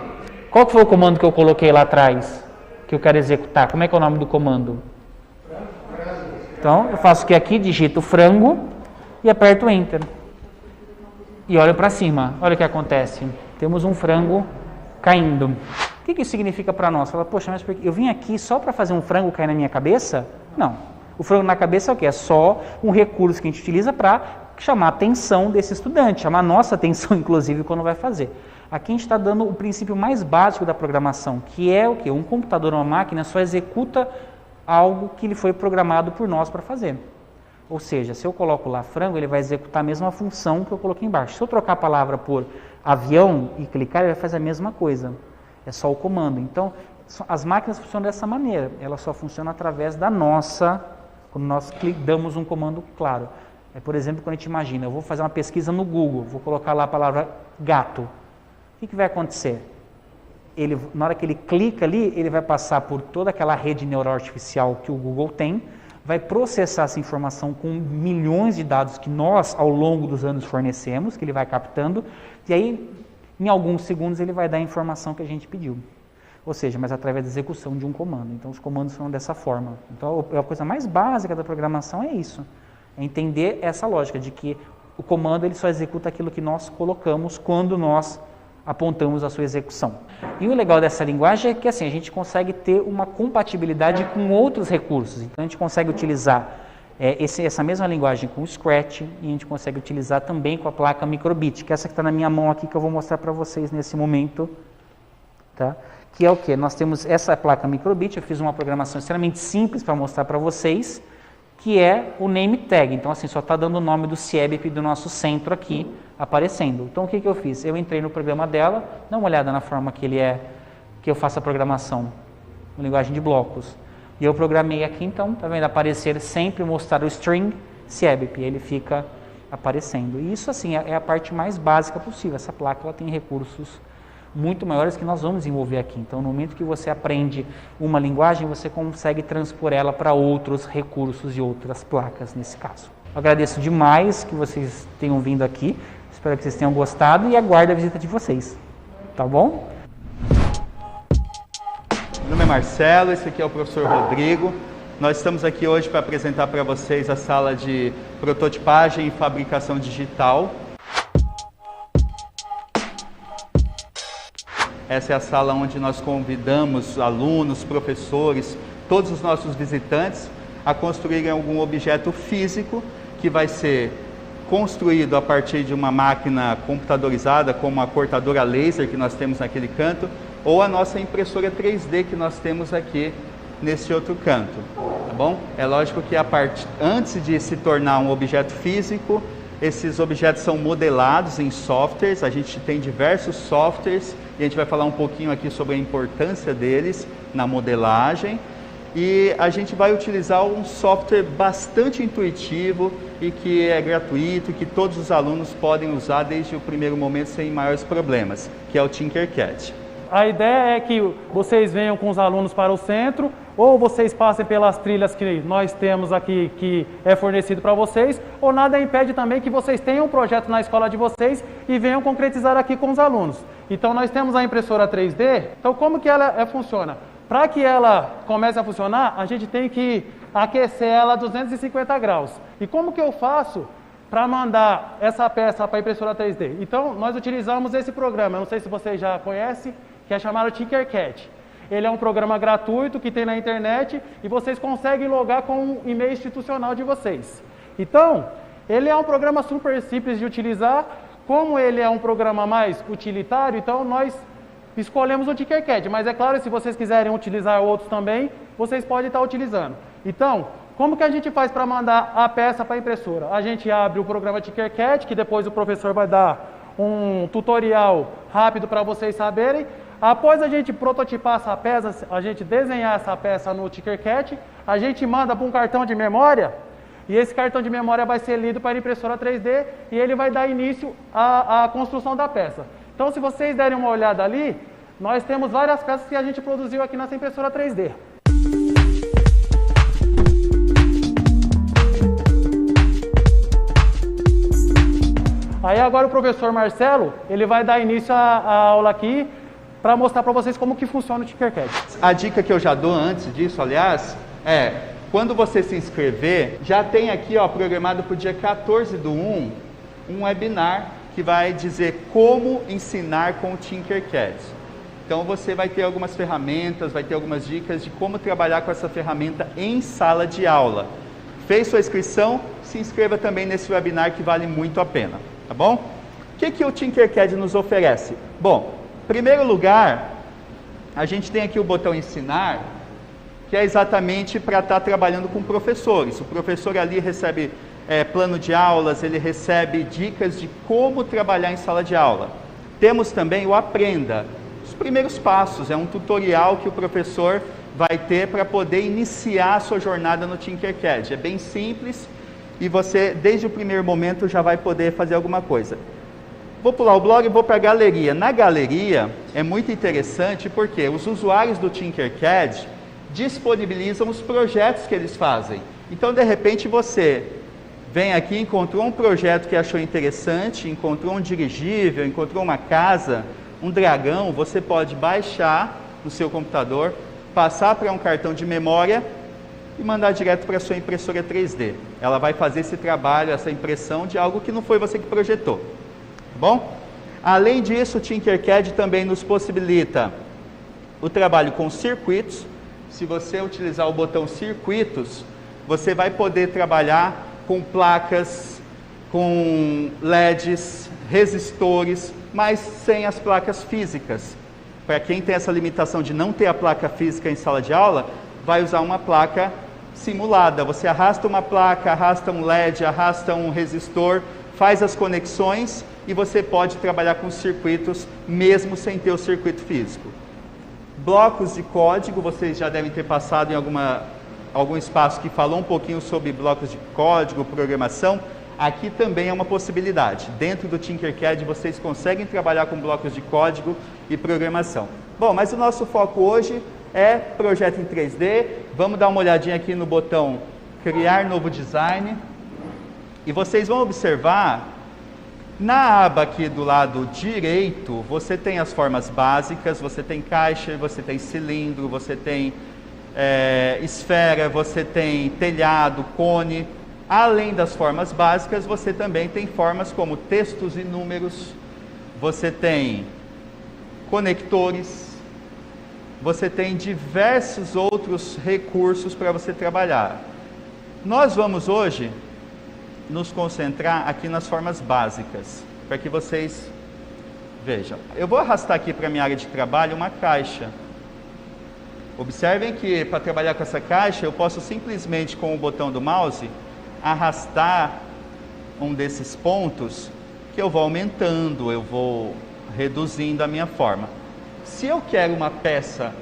Qual que foi o comando que eu coloquei lá atrás, que eu quero executar? Como é que é o nome do comando? Então, eu faço que aqui, digito frango e aperto Enter. E olho para cima, olha o que acontece. Temos um frango caindo. O que isso significa para nós? Fala, poxa, mas eu vim aqui só para fazer um frango cair na minha cabeça? Não. O frango na cabeça é o quê? É só um recurso que a gente utiliza para chamar a atenção desse estudante, chamar a nossa atenção, inclusive, quando vai fazer. Aqui a gente está dando o princípio mais básico da programação, que é o quê? Um computador, uma máquina, só executa algo que ele foi programado por nós para fazer. Ou seja, se eu coloco lá frango, ele vai executar a mesma função que eu coloquei embaixo. Se eu trocar a palavra por avião e clicar, ele vai fazer a mesma coisa. É só o comando. Então, as máquinas funcionam dessa maneira. Elas só funcionam através da nossa, quando nós damos um comando claro. Por exemplo, quando a gente imagina, eu vou fazer uma pesquisa no Google, vou colocar lá a palavra gato. O que vai acontecer? Na hora que ele clica ali, ele vai passar por toda aquela rede neural artificial que o Google tem, vai processar essa informação com milhões de dados que nós, ao longo dos anos, fornecemos, que ele vai captando, e aí, em alguns segundos, ele vai dar a informação que a gente pediu. Ou seja, mas através da execução de um comando. Então, os comandos são dessa forma. Então, a coisa mais básica da programação é isso. É entender essa lógica de que o comando ele só executa aquilo que nós colocamos quando nós apontamos a sua execução. E o legal dessa linguagem é que assim, a gente consegue ter uma compatibilidade com outros recursos. Então a gente consegue utilizar essa mesma linguagem com o Scratch e a gente consegue utilizar também com a placa Microbit, que é essa que está na minha mão aqui que eu vou mostrar para vocês nesse momento. Tá? Que é o que? Nós temos essa placa Microbit, eu fiz uma programação extremamente simples para mostrar para vocês, que é o name tag. Então assim, só está dando o nome do CIEBP do nosso centro aqui, aparecendo. Então o que eu fiz? Eu entrei no programa dela, dá uma olhada na forma que que eu faço a programação, na linguagem de blocos. E eu programei aqui então, tá vendo? Aparecer sempre, mostrar o string CIEBP, ele fica aparecendo. E isso assim é a parte mais básica possível. Essa placa ela tem recursos muito maiores que nós vamos desenvolver aqui. Então no momento que você aprende uma linguagem, você consegue transpor ela para outros recursos e outras placas nesse caso. Eu agradeço demais que vocês tenham vindo aqui. Espero que vocês tenham gostado e aguardo a visita de vocês. Tá bom? Meu nome é Marcelo, esse aqui é o professor Rodrigo. Nós estamos aqui hoje para apresentar para vocês a sala de prototipagem e fabricação digital. Essa é a sala onde nós convidamos alunos, professores, todos os nossos visitantes a construírem algum objeto físico que vai ser construído a partir de uma máquina computadorizada, como a cortadora laser que nós temos naquele canto, ou a nossa impressora 3D que nós temos aqui nesse outro canto, tá bom? É lógico que antes de se tornar um objeto físico, esses objetos são modelados em softwares, a gente tem diversos softwares, e a gente vai falar um pouquinho aqui sobre a importância deles na modelagem, e a gente vai utilizar um software bastante intuitivo e que é gratuito, que todos os alunos podem usar desde o primeiro momento sem maiores problemas, que é o Tinkercad. A ideia é que vocês venham com os alunos para o centro, ou vocês passem pelas trilhas que nós temos aqui, que é fornecido para vocês, ou nada impede também que vocês tenham um projeto na escola de vocês e venham concretizar aqui com os alunos. Então nós temos a impressora 3D, então como que ela funciona? Para que ela comece a funcionar, a gente tem que aquecer ela a 250 graus. E como que eu faço para mandar essa peça para a impressora 3D? Então nós utilizamos esse programa, eu não sei se vocês já conhecem, que é chamado Tinkercad. Ele é um programa gratuito que tem na internet e vocês conseguem logar com o e-mail institucional de vocês. Então, ele é um programa super simples de utilizar. Como ele é um programa mais utilitário, então nós escolhemos o Tinkercad. Mas é claro, se vocês quiserem utilizar outros também, vocês podem estar utilizando. Então, como que a gente faz para mandar a peça para a impressora? A gente abre o programa Tinkercad, que depois o professor vai dar um tutorial rápido para vocês saberem. Após a gente prototipar essa peça, a gente desenhar essa peça no Tinkercad, a gente manda para um cartão de memória, e esse cartão de memória vai ser lido para a impressora 3D e ele vai dar início à construção da peça. Então, se vocês derem uma olhada ali, nós temos várias peças que a gente produziu aqui nessa impressora 3D. Aí agora o professor Marcelo, ele vai dar início à aula aqui para mostrar para vocês como que funciona o Tinkercad. A dica que eu já dou antes disso, aliás, é... Quando você se inscrever, já tem aqui, ó, programado para o dia 14/1, um webinar que vai dizer como ensinar com o Tinkercad. Então você vai ter algumas ferramentas, vai ter algumas dicas de como trabalhar com essa ferramenta em sala de aula. Fez sua inscrição? Se inscreva também nesse webinar que vale muito a pena, tá bom? O que o Tinkercad nos oferece? Bom, em primeiro lugar, a gente tem aqui o botão ensinar, que é exatamente para estar trabalhando com professores. O professor ali recebe plano de aulas, ele recebe dicas de como trabalhar em sala de aula. Temos também o Aprenda, os primeiros passos, é um tutorial que o professor vai ter para poder iniciar a sua jornada no Tinkercad. É bem simples e você, desde o primeiro momento, já vai poder fazer alguma coisa. Vou pular o blog e vou para a galeria. Na galeria é muito interessante porque os usuários do Tinkercad disponibilizam os projetos que eles fazem. Então, de repente, você vem aqui, encontrou um projeto que achou interessante, encontrou um dirigível, encontrou uma casa, um dragão, você pode baixar no seu computador, passar para um cartão de memória e mandar direto para a sua impressora 3D. Ela vai fazer esse trabalho, essa impressão de algo que não foi você que projetou. Tá bom? Além disso, o Tinkercad também nos possibilita o trabalho com circuitos. Se você utilizar o botão circuitos, você vai poder trabalhar com placas, com LEDs, resistores, mas sem as placas físicas. Para quem tem essa limitação de não ter a placa física em sala de aula, vai usar uma placa simulada. Você arrasta uma placa, arrasta um LED, arrasta um resistor, faz as conexões e você pode trabalhar com circuitos mesmo sem ter o circuito físico. Blocos de código, vocês já devem ter passado em algum espaço que falou um pouquinho sobre blocos de código, programação. Aqui também é uma possibilidade. Dentro do Tinkercad vocês conseguem trabalhar com blocos de código e programação. Bom, mas o nosso foco hoje é projeto em 3D. Vamos dar uma olhadinha aqui no botão Criar Novo Design. E vocês vão observar, na aba aqui do lado direito, você tem as formas básicas, você tem caixa, você tem cilindro, você tem esfera, você tem telhado, cone. Além das formas básicas, você também tem formas como textos e números, você tem conectores, você tem diversos outros recursos para você trabalhar. Nós vamos hoje nos concentrar aqui nas formas básicas, para que vocês vejam. Eu vou arrastar aqui para a minha área de trabalho uma caixa. Observem que para trabalhar com essa caixa, eu posso simplesmente com o botão do mouse arrastar um desses pontos, que eu vou aumentando, eu vou reduzindo a minha forma. Se eu quero uma peça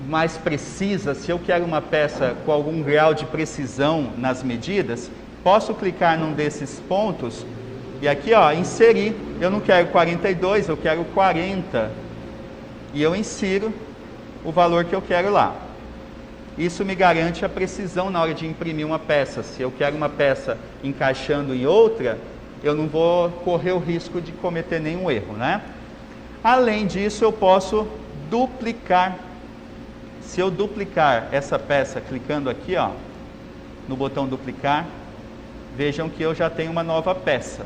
mais precisa, se eu quero uma peça com algum grau de precisão nas medidas, posso clicar num desses pontos e aqui, ó, inserir. Eu não quero 42, eu quero 40. E eu insiro o valor que eu quero lá. Isso me garante a precisão na hora de imprimir uma peça. Se eu quero uma peça encaixando em outra, eu não vou correr o risco de cometer nenhum erro, né? Além disso, eu posso duplicar. Se eu duplicar essa peça clicando aqui, ó, no botão duplicar, vejam que eu já tenho uma nova peça.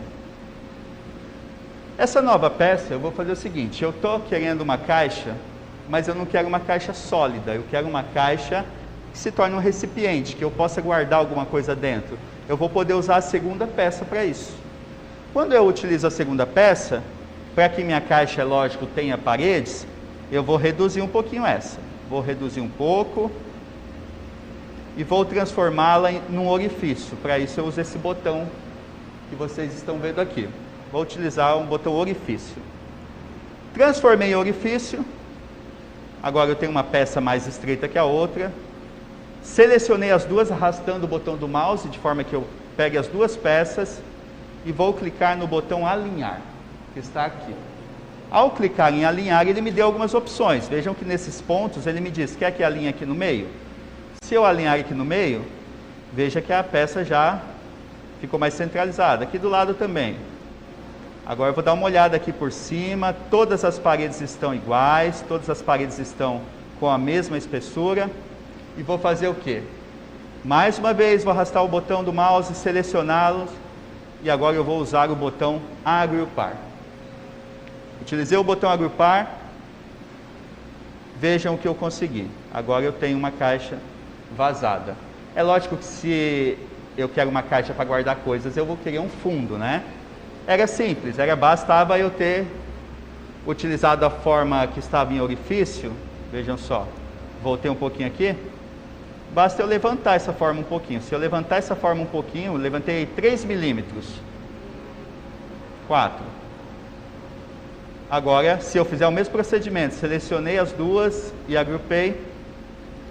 Essa nova peça, eu vou fazer o seguinte, eu estou querendo uma caixa mas eu não quero uma caixa sólida, eu quero uma caixa que se torne um recipiente, que eu possa guardar alguma coisa dentro. Eu vou poder usar a segunda peça para isso. Quando eu utilizo a segunda peça, para que minha caixa, lógico, tenha paredes, eu vou reduzir um pouquinho essa. Vou reduzir um pouco e vou transformá-la num orifício. Para isso eu uso esse botão que vocês estão vendo aqui. Vou utilizar um botão orifício. Transformei em orifício. Agora eu tenho uma peça mais estreita que a outra. Selecionei as duas arrastando o botão do mouse, de forma que eu pegue as duas peças e vou clicar no botão alinhar, que está aqui. Ao clicar em alinhar, ele me deu algumas opções. Vejam que nesses pontos ele me diz, quer que alinhe aqui no meio? Se eu alinhar aqui no meio, veja que a peça já ficou mais centralizada. Aqui do lado também. Agora eu vou dar uma olhada aqui por cima, todas as paredes estão iguais, todas as paredes estão com a mesma espessura. E vou fazer o quê? Mais uma vez vou arrastar o botão do mouse, selecioná-los, e agora eu vou usar o botão agrupar. Utilizei o botão agrupar, vejam o que eu consegui. Agora eu tenho uma caixa vazada. É lógico que se eu quero uma caixa para guardar coisas, eu vou querer um fundo, né? Era simples, bastava eu ter utilizado a forma que estava em orifício. Vejam só, voltei um pouquinho aqui. Basta eu levantar essa forma um pouquinho. Se eu levantar essa forma um pouquinho, eu levantei 3 milímetros. 4. Agora, se eu fizer o mesmo procedimento, selecionei as duas e agrupei,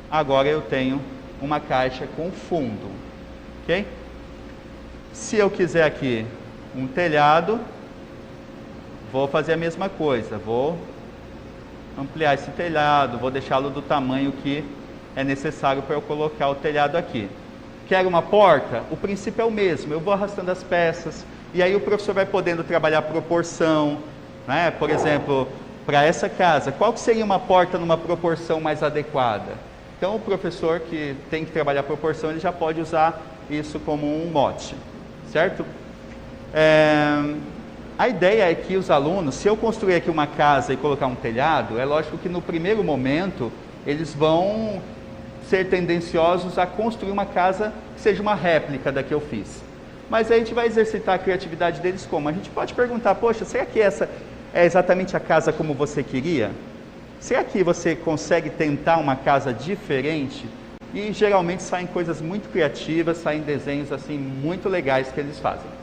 agora eu tenho uma caixa com fundo. Ok? Se eu quiser aqui um telhado, vou fazer a mesma coisa. Vou ampliar esse telhado, vou deixá-lo do tamanho que é necessário para eu colocar o telhado aqui. Quero uma porta? O princípio é o mesmo, eu vou arrastando as peças, e aí o professor vai podendo trabalhar a proporção, né? Por exemplo, para essa casa, qual que seria uma porta numa proporção mais adequada? Então o professor que tem que trabalhar a proporção, ele já pode usar isso como um mote, certo? A ideia é que os alunos, se eu construir aqui uma casa e colocar um telhado, é lógico que no primeiro momento eles vão ser tendenciosos a construir uma casa que seja uma réplica da que eu fiz. Mas aí a gente vai exercitar a criatividade deles como? A gente pode perguntar, poxa, será que essa é exatamente a casa como você queria? Será que você consegue tentar uma casa diferente? E geralmente saem coisas muito criativas, saem desenhos assim muito legais que eles fazem.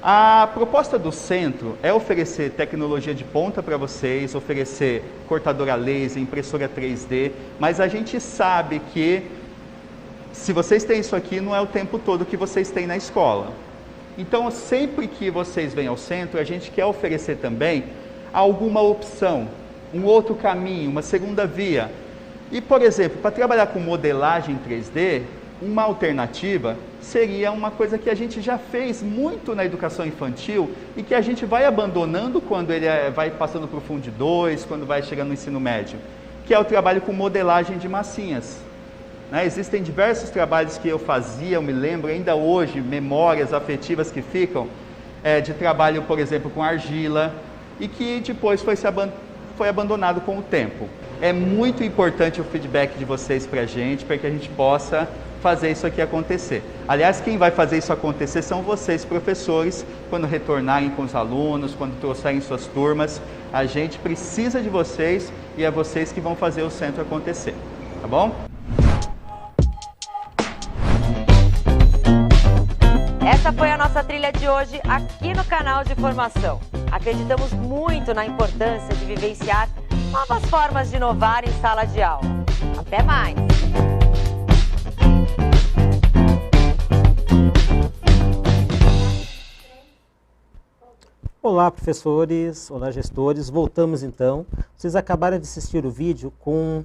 A proposta do centro é oferecer tecnologia de ponta para vocês, oferecer cortadora laser, impressora 3D, mas a gente sabe que se vocês têm isso aqui, não é o tempo todo que vocês têm na escola. Então, sempre que vocês vêm ao centro, a gente quer oferecer também alguma opção, um outro caminho, uma segunda via. E, por exemplo, para trabalhar com modelagem 3D, uma alternativa seria uma coisa que a gente já fez muito na educação infantil e que a gente vai abandonando quando ele vai passando para o Fundo 2, quando vai chegando no ensino médio, que é o trabalho com modelagem de massinhas. Né? Existem diversos trabalhos que eu fazia, eu me lembro ainda hoje, memórias afetivas que ficam, de trabalho, por exemplo, com argila, e que depois foi abandonado com o tempo. É muito importante o feedback de vocês para a gente, para que a gente possa fazer isso aqui acontecer. Aliás, quem vai fazer isso acontecer são vocês, professores, quando retornarem com os alunos, quando trouxerem suas turmas. A gente precisa de vocês e é vocês que vão fazer o centro acontecer. Tá bom? Essa foi a nossa trilha de hoje aqui no canal de formação. Acreditamos muito na importância de vivenciar novas formas de inovar em sala de aula. Até mais! Olá, professores, olá, gestores. Voltamos então. Vocês acabaram de assistir o vídeo com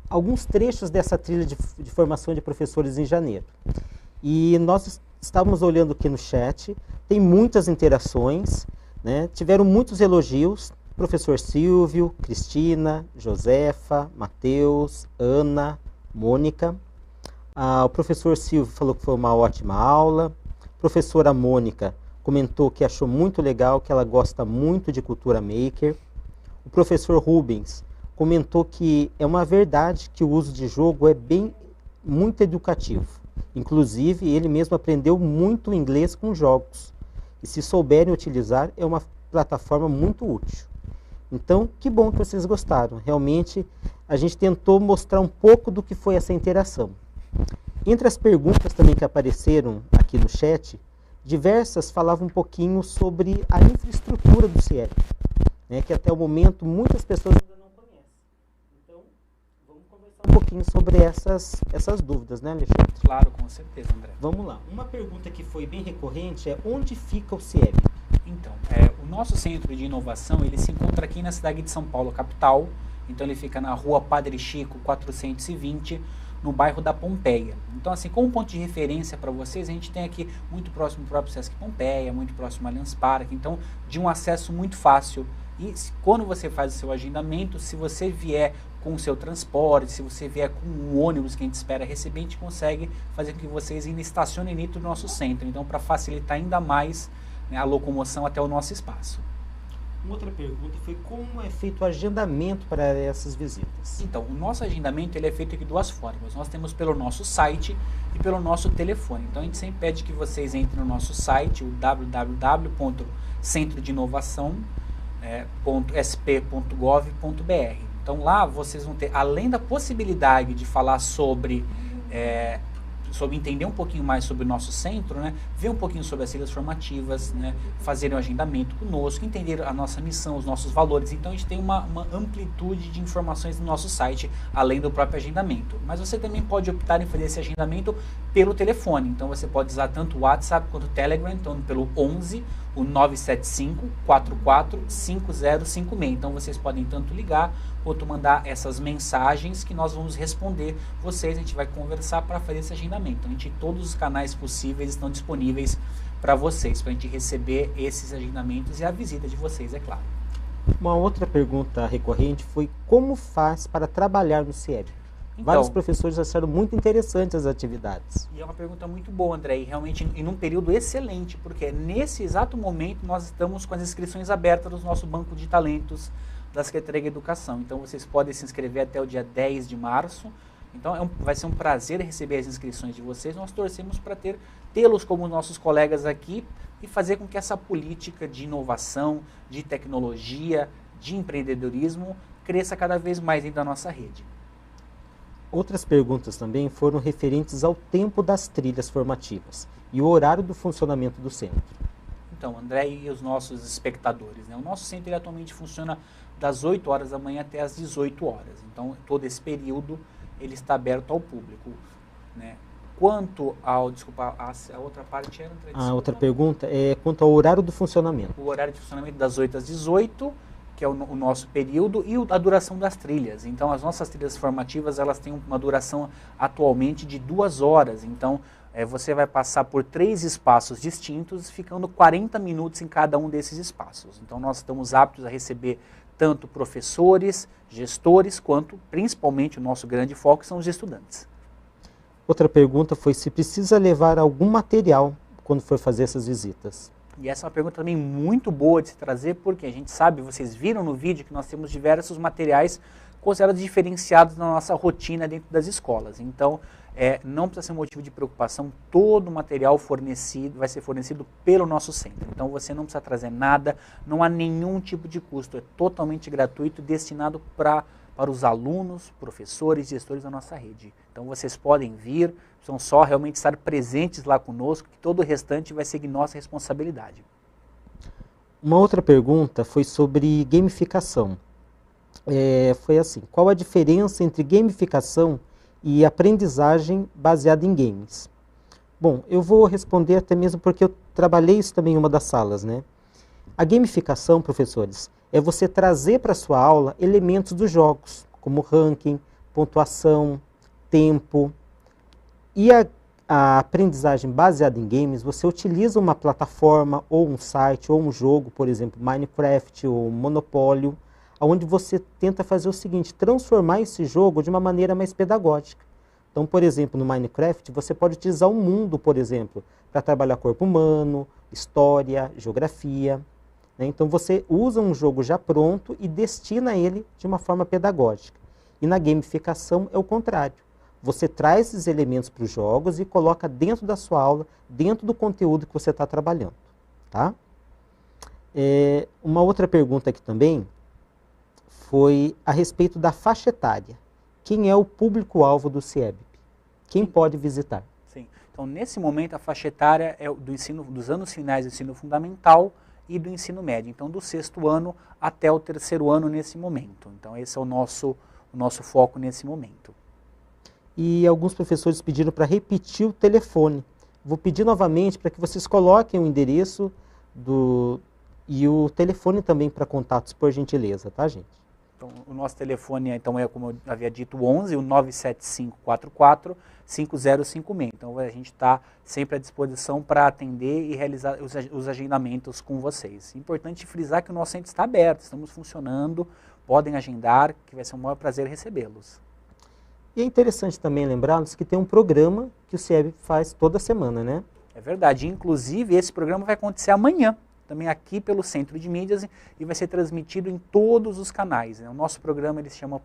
alguns trechos dessa trilha de formação de professores em janeiro. E nós estávamos olhando aqui no chat, tem muitas interações, né? Tiveram muitos elogios. Professor Silvio, Cristina, Josefa, Matheus, Ana, Mônica. O professor Silvio falou que foi uma ótima aula. Professora Mônica comentou que achou muito legal, que ela gosta muito de cultura maker. O professor Rubens comentou que é uma verdade que o uso de jogo é muito educativo. Inclusive, ele mesmo aprendeu muito inglês com jogos. E se souberem utilizar, é uma plataforma muito útil. Então, que bom que vocês gostaram. Realmente, a gente tentou mostrar um pouco do que foi essa interação. Entre as perguntas também que apareceram aqui no chat, diversas falavam um pouquinho sobre a infraestrutura do CIEB, né, que até o momento muitas pessoas ainda não conhecem. Então, vamos conversar um pouquinho sobre essas dúvidas, né, Alexandre? Claro, com certeza, André. Vamos lá. Uma pergunta que foi bem recorrente é: onde fica o CIEB? Então, o nosso centro de inovação, ele se encontra aqui na cidade de São Paulo, capital. Então, ele fica na rua Padre Chico, 420, no bairro da Pompeia. Então, assim, como ponto de referência para vocês, a gente tem aqui muito próximo ao próprio Sesc Pompeia, muito próximo ao Allianz Parque, então, de um acesso muito fácil. E quando você faz o seu agendamento, se você vier com o seu transporte, se você vier com um ônibus que a gente espera receber, a gente consegue fazer com que vocês ainda estacionem dentro do nosso centro. Então, para facilitar ainda mais, né, a locomoção até o nosso espaço. Uma outra pergunta foi: como é feito o agendamento para essas visitas? Então, o nosso agendamento ele é feito de duas formas. Nós temos pelo nosso site e pelo nosso telefone. Então, a gente sempre pede que vocês entrem no nosso site, o www.centrodinovação.sp.gov.br. Então, lá vocês vão ter, além da possibilidade de falar sobre entender um pouquinho mais sobre o nosso centro, né, ver um pouquinho sobre as trilhas formativas, né, fazerem um agendamento conosco, entender a nossa missão, os nossos valores. Então, a gente tem uma amplitude de informações no nosso site, além do próprio agendamento. Mas você também pode optar em fazer esse agendamento pelo telefone. Então, você pode usar tanto o WhatsApp quanto o Telegram, então pelo 11 o 975-44-5056. Então, vocês podem tanto ligar quanto mandar essas mensagens que nós vamos responder vocês. A gente vai conversar para fazer esse agendamento. Todos os canais possíveis estão disponíveis para vocês, para a gente receber esses agendamentos e a visita de vocês, é claro. Uma outra pergunta recorrente foi: como faz para trabalhar no CIEB? Então, vários professores acharam muito interessantes as atividades. E é uma pergunta muito boa, André, e realmente em um período excelente, porque nesse exato momento nós estamos com as inscrições abertas no nosso banco de talentos da Secretaria de Educação. Então vocês podem se inscrever até o dia 10 de março. Então vai ser um prazer receber as inscrições de vocês. Nós torcemos para tê-los como nossos colegas aqui e fazer com que essa política de inovação, de tecnologia, de empreendedorismo cresça cada vez mais dentro da nossa rede. Outras perguntas também foram referentes ao tempo das trilhas formativas e o horário do funcionamento do centro. Então, André e os nossos espectadores, né? O nosso centro ele atualmente funciona das 8 horas da manhã até as 18 horas. Então, todo esse período ele está aberto ao público, né? Quanto ao... Desculpa, a outra parte era... A outra pergunta é quanto ao horário do funcionamento. O horário de funcionamento das 8 às 18, que é o nosso período, e a duração das trilhas. Então, as nossas trilhas formativas, elas têm uma duração atualmente de 2 horas. Então, você vai passar por 3 espaços distintos, ficando 40 minutos em cada um desses espaços. Então, nós estamos aptos a receber tanto professores, gestores, quanto, principalmente, o nosso grande foco são os estudantes. Outra pergunta foi se precisa levar algum material quando for fazer essas visitas. E essa é uma pergunta também muito boa de se trazer, porque a gente sabe, vocês viram no vídeo que nós temos diversos materiais considerados diferenciados na nossa rotina dentro das escolas. Então, não precisa ser um motivo de preocupação, todo o material fornecido vai ser fornecido pelo nosso centro. Então, você não precisa trazer nada, não há nenhum tipo de custo, é totalmente gratuito, destinado para os alunos, professores, gestores da nossa rede. Então, vocês podem vir, precisam só realmente estar presentes lá conosco, que todo o restante vai ser de nossa responsabilidade. Uma outra pergunta foi sobre gamificação. Foi assim: qual a diferença entre gamificação e aprendizagem baseada em games? Bom, eu vou responder até mesmo porque eu trabalhei isso também em uma das salas, né? A gamificação, professores, é você trazer para a sua aula elementos dos jogos, como ranking, pontuação, tempo. E a aprendizagem baseada em games, você utiliza uma plataforma, ou um site, ou um jogo, por exemplo, Minecraft ou Monopólio, onde você tenta fazer o seguinte: transformar esse jogo de uma maneira mais pedagógica. Então, por exemplo, no Minecraft, você pode utilizar um mundo, por exemplo, para trabalhar corpo humano, história, geografia. né? Então você usa um jogo já pronto e destina ele de uma forma pedagógica. E na gamificação é o contrário. Você traz esses elementos para os jogos e coloca dentro da sua aula, dentro do conteúdo que você está trabalhando. Tá? Uma outra pergunta aqui também foi a respeito da faixa etária. Quem é o público-alvo do CIEBP? Quem pode visitar? Sim. Então, nesse momento, a faixa etária é dos anos finais do ensino fundamental e do ensino médio. Então, do 6º ano até o 3º ano nesse momento. Então, esse é o nosso foco nesse momento. E alguns professores pediram para repetir o telefone. Vou pedir novamente para que vocês coloquem o endereço e o telefone também para contatos, por gentileza, tá, gente? Então, o nosso telefone então, é, como eu havia dito, o 11, o 97544-5056. Então, a gente está sempre à disposição para atender e realizar os agendamentos com vocês. Importante frisar que o nosso centro está aberto, estamos funcionando, podem agendar, que vai ser um maior prazer recebê-los. E é interessante também lembrarmos que tem um programa que o CIEBP faz toda semana, né? É verdade. Inclusive, esse programa vai acontecer amanhã, também aqui pelo Centro de Mídias, e vai ser transmitido em todos os canais, né? O nosso programa, ele se chama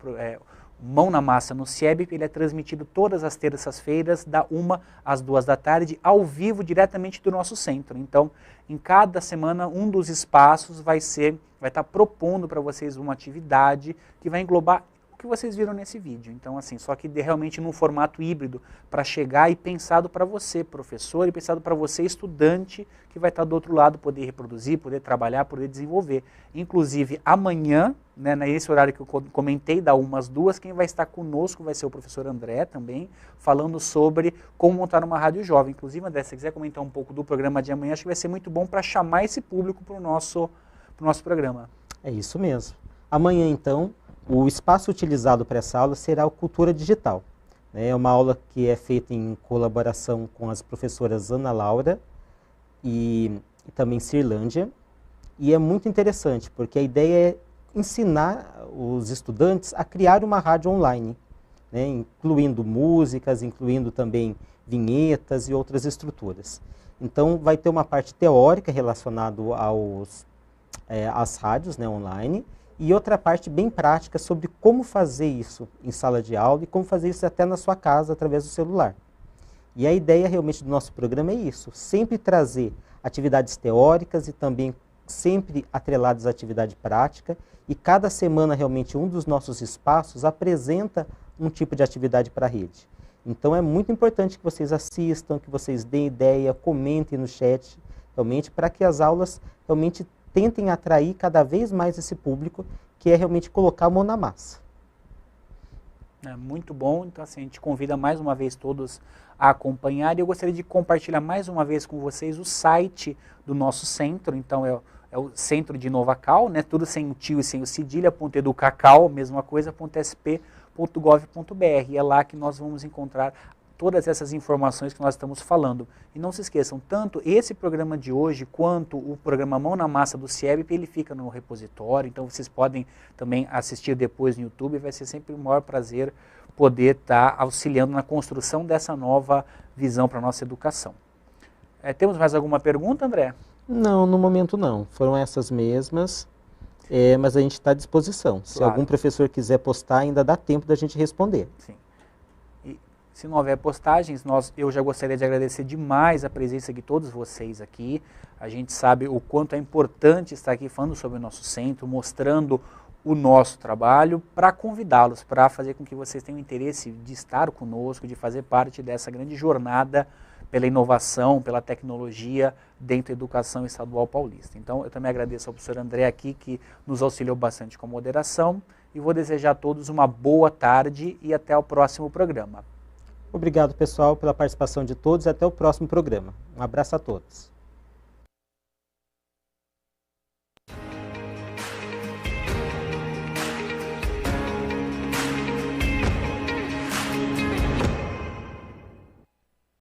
Mão na Massa no CIEBP, ele é transmitido todas as terças-feiras, da 1 às 2 da tarde, ao vivo, diretamente do nosso centro. Então, em cada semana, um dos espaços vai estar propondo para vocês uma atividade que vai englobar o que vocês viram nesse vídeo. Então, assim, só que realmente num formato híbrido, para chegar e pensado para você, professor, e pensado para você, estudante, que vai estar do outro lado, poder reproduzir, poder trabalhar, poder desenvolver. Inclusive, amanhã, né, nesse horário que eu comentei, da 1 às 2, quem vai estar conosco vai ser o professor André também, falando sobre como montar uma rádio jovem. Inclusive, André, se você quiser comentar um pouco do programa de amanhã, acho que vai ser muito bom para chamar esse público para o nosso programa. É isso mesmo. Amanhã, então, o espaço utilizado para essa aula será o Cultura Digital. É uma aula que é feita em colaboração com as professoras Ana Laura e também Cirlândia. E é muito interessante, porque a ideia é ensinar os estudantes a criar uma rádio online, né, incluindo músicas, incluindo também vinhetas e outras estruturas. Então, vai ter uma parte teórica relacionada às rádios, né, online, e outra parte bem prática sobre como fazer isso em sala de aula e como fazer isso até na sua casa através do celular. E a ideia realmente do nosso programa é isso, sempre trazer atividades teóricas e também sempre atreladas à atividade prática, e cada semana realmente um dos nossos espaços apresenta um tipo de atividade para a rede. Então é muito importante que vocês assistam, que vocês deem ideia, comentem no chat, realmente, para que as aulas realmente tentem atrair cada vez mais esse público, que é realmente colocar a mão na massa. É muito bom, então assim, a gente convida mais uma vez todos a acompanhar, e eu gostaria de compartilhar mais uma vez com vocês o site do nosso centro. Então é o Centro de Novacal, né? Tudo sem o tio e sem o cedilha, .educacal, mesma coisa, .sp.gov.br, é lá que nós vamos encontrar todas essas informações que nós estamos falando. E não se esqueçam, tanto esse programa de hoje, quanto o programa Mão na Massa do CIEBP, ele fica no repositório, então vocês podem também assistir depois no YouTube, vai ser sempre um maior prazer poder estar auxiliando na construção dessa nova visão para a nossa educação. Temos mais alguma pergunta, André? Não, no momento não. Foram essas mesmas, mas a gente está à disposição. Se algum professor quiser postar, ainda dá tempo da gente responder. Sim. Se não houver postagens, eu já gostaria de agradecer demais a presença de todos vocês aqui. A gente sabe o quanto é importante estar aqui falando sobre o nosso centro, mostrando o nosso trabalho, para convidá-los, para fazer com que vocês tenham interesse de estar conosco, de fazer parte dessa grande jornada pela inovação, pela tecnologia dentro da educação estadual paulista. Então, eu também agradeço ao professor André aqui, que nos auxiliou bastante com a moderação, e vou desejar a todos uma boa tarde e até o próximo programa. Obrigado, pessoal, pela participação de todos e até o próximo programa. Um abraço a todos.